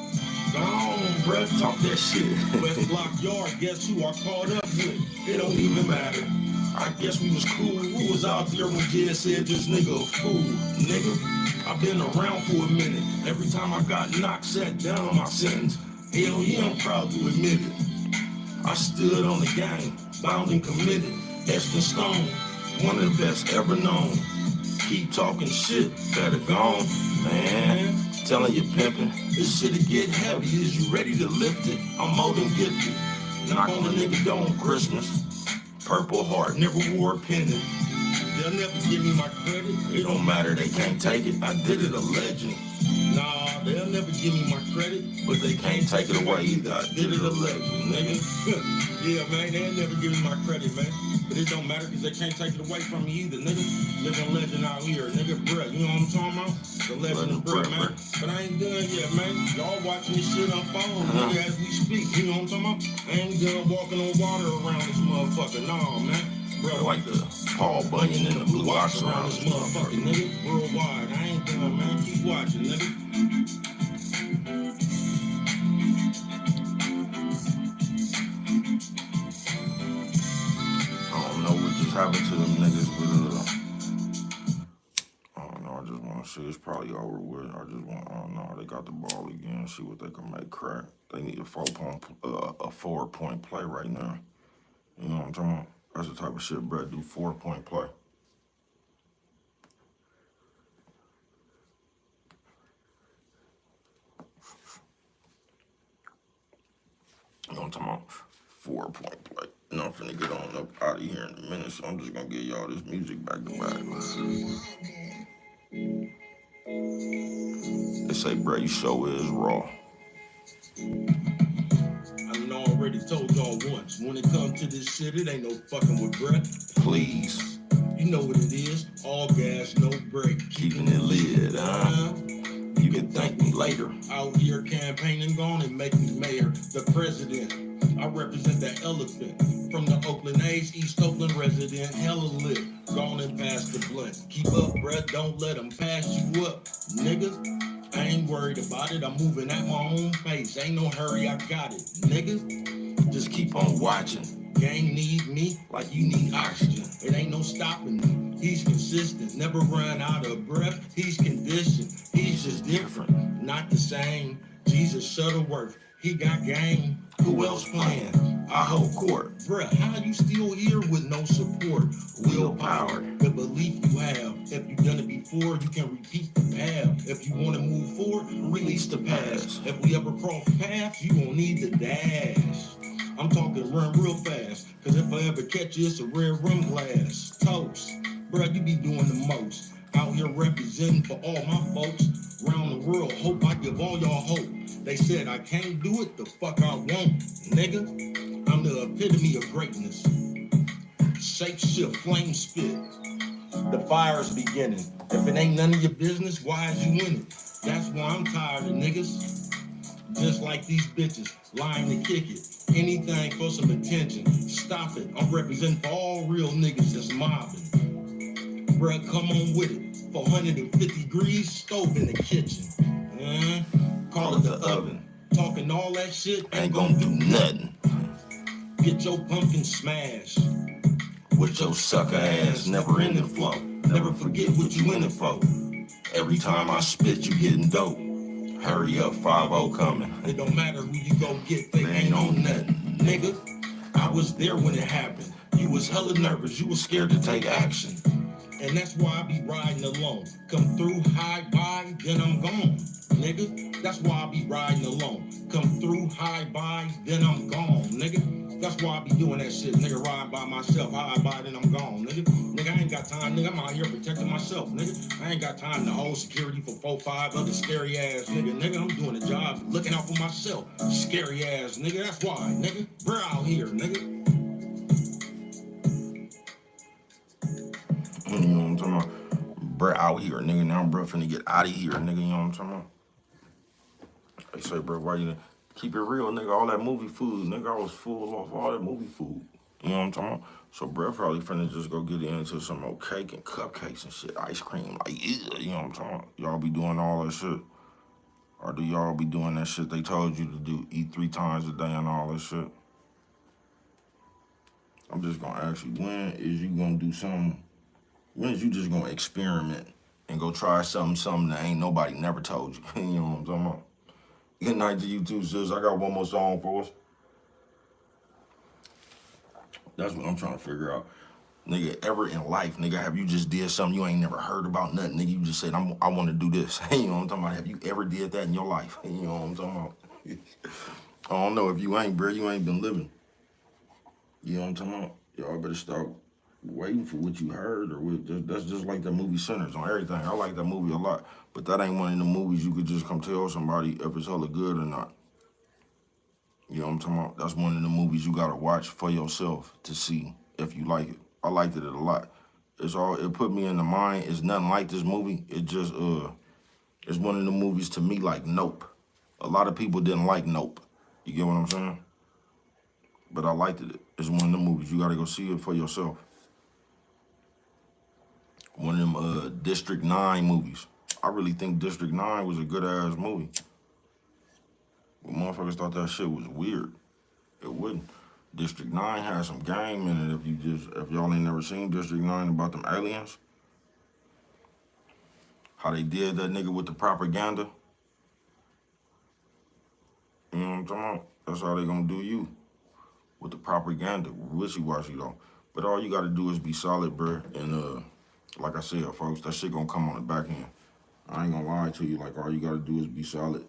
Go on, bruh, talk that shit. West Block Yard, guess who I caught up with? It don't even matter. I guess we was cool. Who was out there when Jed said this nigga a fool? Nigga, I've been around for a minute. Every time I got knocked, sat down on my sentence. Hell yeah, I'm proud to admit it. I stood on the game, bound and committed. Etched in stone, one of the best ever known. Keep talking shit, better gone, man. Telling you pimping, this shit'll get heavy. Is you ready to lift it? I'm more than gifted. Knock on a nigga door on Christmas. Purple heart, never wore a pendant. They'll never give me my credit. It don't matter, they can't take it. I did it a legend. Nah, they'll never give me my credit, but they can't take it away either. I did it a legend, nigga. Yeah, man, they'll never give me my credit, man. But it don't matter because they can't take it away from me either, nigga. Living legend out here, nigga, bruh. You know what I'm talking about? The legend of bruh, man. But I ain't done yet, man. Y'all watching this shit unfold, nigga, as we speak. You know what I'm talking about? I ain't done walking on water around this motherfucker. Nah, man. Bro, like the Paul Bunyan and the Blue Ox around this motherfucker, nigga. Worldwide. I ain't done, man. Keep watching, nigga. I don't know what just happened to them niggas, but I don't know. I just want to see. It's probably over with. I don't know. They got the ball again. See what they can make crack. They need a 4-point play right now. You know what I'm talking about? That's the type of shit Brett do, 4-point play. You know what I'm talking about? 4-point play. And I'm finna get on up out of here in a minute, so I'm just gonna give y'all this music back to back. They say Brett, your show is raw. I already told y'all once, when it comes to this shit, it ain't no fucking with Brett. Please. You know what it is. All gas, no brake. Keeping it lit, huh? You can thank me later. Out here campaigning, gone and make me mayor. The president. I represent the elephant. From the Oakland A's, East Oakland resident. Hella lit. Gone and past the blunt. Keep up, Brett. Don't let them pass you up, nigga. I ain't worried about it, I'm moving at my own pace. Ain't no hurry, I got it, nigga. Just keep on watching. Gang need me like you need oxygen. It ain't no stopping me. He's consistent, never run out of breath. He's conditioned, he's just different, not the same. Jesus Shuttleworth, he got game. Who else playing? I hold court. Bruh, how you still here with no support? Willpower, the belief you have. If you've done it before, you can repeat the path. If you want to move forward, release the past. If we ever cross paths, you gon' need the dash. I'm talking run real fast, cause if I ever catch you, it's a rare rum glass. Toast, bruh, you be doing the most. Out here representing for all my folks. Around the world, hope I give all y'all hope. They said I can't do it, the fuck I won't, nigga. I'm the epitome of greatness. Shape shift, flame spit. The fire's beginning. If it ain't none of your business, why is you in it? That's why I'm tired of niggas. Just like these bitches, lying to kick it. Anything for some attention. Stop it. I'm representing for all real niggas that's mobbing. Bruh, come on with it. 450 degrees, stove in the kitchen. Call it the oven. Talking all that shit ain't gonna do nothing. Get your pumpkin smashed with your sucker ass, never ending flow. Never forget what you in it for. Every time I spit, you getting dope. Hurry up, 5-0 coming. It don't matter who you go get, they ain't on nothing, nigga. I was there when it happened. You was hella nervous, you was scared to take action. And that's why I be riding alone. Come through, high by, then I'm gone, nigga. That's why I be riding alone. Come through, high by, then I'm gone, nigga. That's why I be doing that shit, nigga. Ride by myself, how I buy it and I'm gone, nigga. Nigga, I ain't got time, nigga. I'm out here protecting myself, nigga. I ain't got time to hold security for 4, 5 other scary ass nigga. Nigga, I'm doing a job, looking out for myself. Scary ass nigga. That's why, nigga. We're out here, nigga. You know what I'm talking about? Bruh out here, nigga. Now bruh finna get out of here, nigga. You know what I'm talking about? They say, bro, why you keep it real, nigga? All that movie food, nigga. I was full off all that movie food. You know what I'm talking about? So, bro, probably finna just go get into some old cake and cupcakes and shit, ice cream, like, yeah, you know what I'm talking about? Y'all be doing all that shit? Or do y'all be doing that shit they told you to do, eat 3 times a day and all that shit? I'm just gonna ask you, when is you gonna do something? When is you just gonna experiment and go try something that ain't nobody never told you? You know what I'm talking about? Good night to you too, sis. I got one more song for us. That's what I'm trying to figure out. Nigga, ever in life, nigga, have you just did something you ain't never heard about, nothing, nigga? You just said, I want to do this. You know what I'm talking about? Have you ever did that in your life? You know what I'm talking about? I don't know. If you ain't, bro, you ain't been living. You know what I'm talking about? Y'all better stop waiting for what you heard, or that's just like the movie Sinners on everything. I like that movie a lot, but that ain't one of the movies you could just come tell somebody if it's hella good or not. You know what I'm talking about? That's one of the movies you gotta watch for yourself to see if you like it. I liked it a lot. It put me in the mind. It's nothing like this movie. It just it's one of the movies to me like Nope. A lot of people didn't like Nope. You get what I'm saying? But I liked it. It's one of the movies. You gotta go see it for yourself. One of them District 9 movies. I really think District 9 was a good ass movie. But motherfuckers thought that shit was weird. It wouldn't. District 9 has some game in it. If y'all ain't never seen District 9 about them aliens, how they did that nigga with the propaganda. You know what I'm talking about? That's how they gonna do you. With the propaganda. Wishy-washy though. But all you gotta do is be solid, bruh. And like I said, folks, that shit gonna come on the back end. I ain't gonna lie to you. Like, all you gotta do is be solid.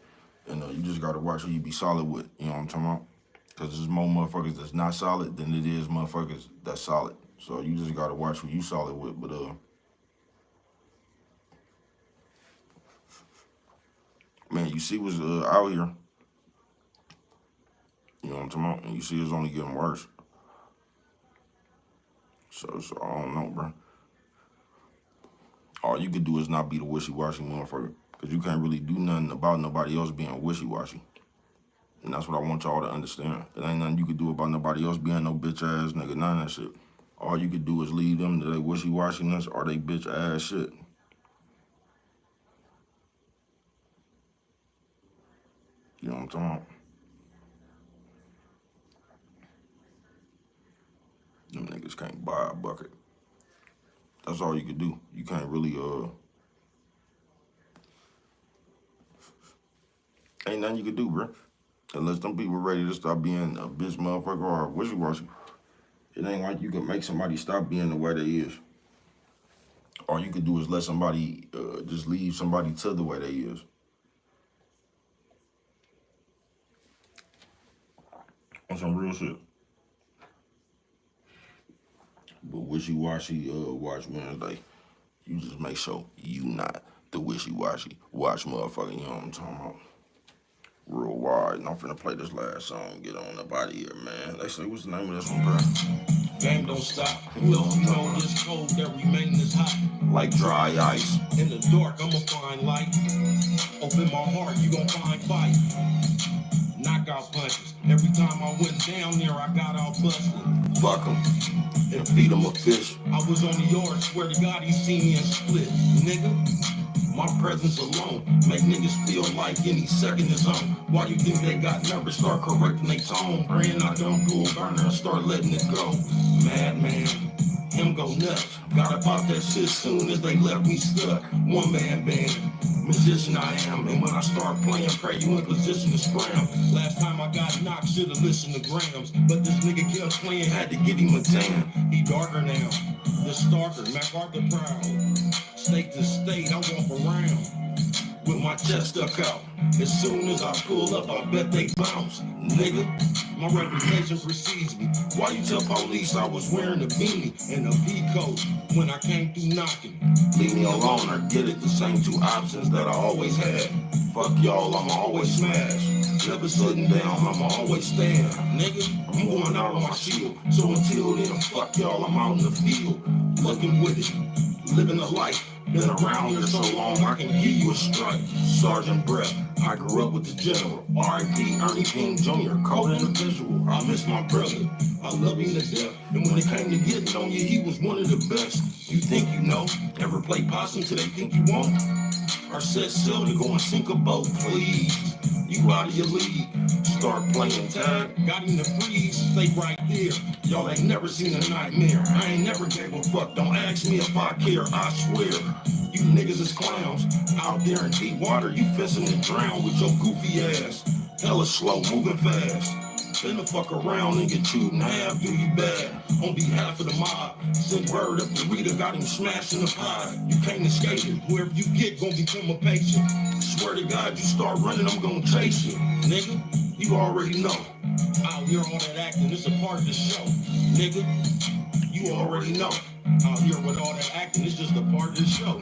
And you just gotta watch who you be solid with. You know what I'm talking about? Because there's more motherfuckers that's not solid than it is motherfuckers that's solid. So you just gotta watch who you solid with. But man, you see what's out here. You know what I'm talking about? And you see it's only getting worse. So I don't know, bro. All you could do is not be the wishy-washy motherfucker. Because you can't really do nothing about nobody else being wishy-washy. And that's what I want y'all to understand. It ain't nothing you could do about nobody else being no bitch-ass nigga, none of that shit. All you could do is lead them to their wishy-washiness or they bitch-ass shit. You know what I'm talking about? Them niggas can't buy a bucket. That's all you could do. You can't really, ain't nothing you could do, bro. Unless them people ready to stop being a bitch motherfucker or wishy-washy. It ain't like you can make somebody stop being the way they is. All you could do is let somebody, just leave somebody to the way they is. On some real shit. But wishy-washy, Watch Wednesday. You just make sure you not the wishy-washy watch motherfucker, you know what I'm talking about? Real wide, and I'm finna play this last song, get on up out of here, man. They say, what's the name of this one, bro? Game don't stop. Don't you know this cold that remain this hot? Like dry ice. In the dark, I'ma find light. Open my heart, you gon' find fight. Knockout punches. Every time I went down there, I got out busted. Fuck him and feed him a fish. I was on the yard, swear to God, he seen me and split. Nigga, my presence alone make niggas feel like any second is on. Why you think they got nervous? Start correcting they tone. Praying I don't do a burner and start letting it go. Madman, him go nuts. Gotta pop that shit soon as they left me stuck. One man band. Musician I am, and when I start playing, pray you in position to scram. Last time I got knocked, should've listened to Grams, but this nigga kept playing, had to get him a tan. He darker now, the starker, MacArthur proud. State to state, I walk around. with my chest stuck out. As soon as I pull up, I bet they bounce. Nigga, my reputation precedes me. Why you tell police I was wearing a beanie and a peacoat when I came through knocking? Leave me alone or get it, the same two options that I always had. Fuck y'all, I'ma always smash. Never sitting down, I'ma always stand. Nigga, I'm going out on my shield. So until then, fuck y'all, I'm out in the field. Looking with it, living a life. Been around here so long, I can give you a strike. Sergeant Brett, I grew up with the general. R.I.P. Ernie King Jr., cold individual. I miss my brother, I love him to death. And when it came to getting on you, he was one of the best. You think you know, ever play possum till they think you won't? Or set sail to go and sink a boat, please. You out of your league, start playing tag. Got him to freeze, stay right there. Y'all ain't never seen a nightmare. I ain't never gave a fuck, don't ask me if I care, I swear. You niggas is clowns, out there in deep water, you fessing to drown with your goofy ass. Hella slow, moving fast. Finna fuck around and get chewed in half, do you bad? On behalf of the mob, send word up to Rita, got him smashed in the pie. You can't escape it, whoever you get gon' become a patient. Swear to God, you start running, I'm gon' chase you. Nigga, you already know. Out here all that acting, it's a part of the show. Nigga, you already know. Out here with all that acting, it's just a part of the show.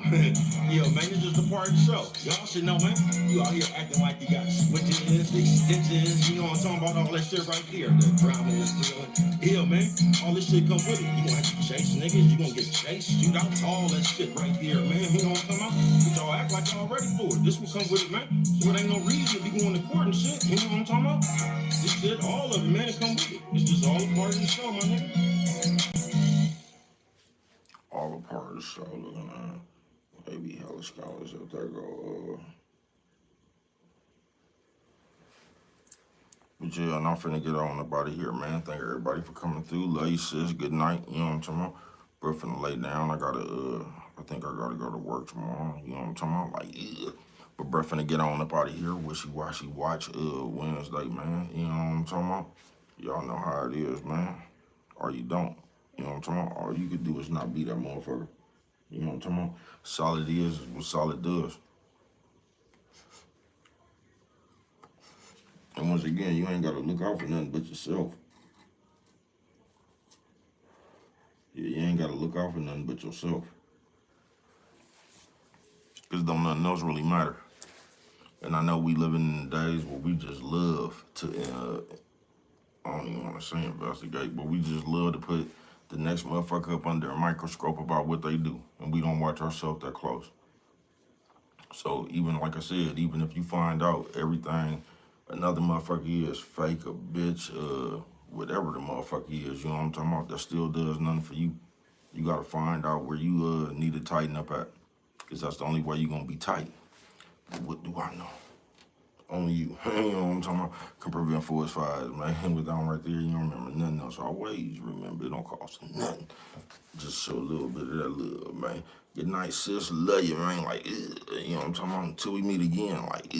Yeah, man, it's just a part of the show. Y'all should know, man. You out here acting like you got switches, extensions, you know what I'm talking about, all that shit right there. The drama is still. Yeah, man, all this shit come with it. You gonna have to chase niggas, you gonna get chased, shoot out, all that shit right there, man. You know what I'm talking about? But y'all act like y'all ready for it. This will come with it, man. So it ain't no reason to be going to court and shit. You know what I'm talking about? This shit, all of it, man, it come with it. It's just all a part of the show, my nigga. All a part of the show, looking at maybe hella scholars up there go, But yeah, and I'm finna get on about it here, man. Thank everybody for coming through. Love you, sis. Good night. You know what I'm talking about? Bro, finna lay down. I think I gotta go to work tomorrow. You know what I'm talking about? Like, yeah. But bro, finna get on up out of here. Wishy Washy Watch Wednesday, man. You know what I'm talking about? Y'all know how it is, man. Or you don't. You know what I'm talking about? All you could do is not be that motherfucker. You know what I'm talking about? Solid is what solid does. And once again, you ain't gotta look out for nothing but yourself. Yeah, you ain't gotta look out for nothing but yourself. Cause don't nothing else really matter. And I know we living in days where we just love to, I don't even want to say investigate, but we just love to put the next motherfucker up under a microscope about what they do. And we don't watch ourselves that close. So even, like I said, even if you find out everything another motherfucker is, fake, a bitch, whatever the motherfucker is, you know what I'm talking about, that still does nothing for you. You gotta find out where you need to tighten up at. Cause that's the only way you're gonna be tight. But what do I know? Only you. You know what I'm talking about? Can prevent forest fires, man. With down right there, you don't remember nothing else. Always remember, it don't cost nothing. Just show a little bit of that love, man. Good night, sis. Love you, man. Like, you know what I'm talking about? Until we meet again, like,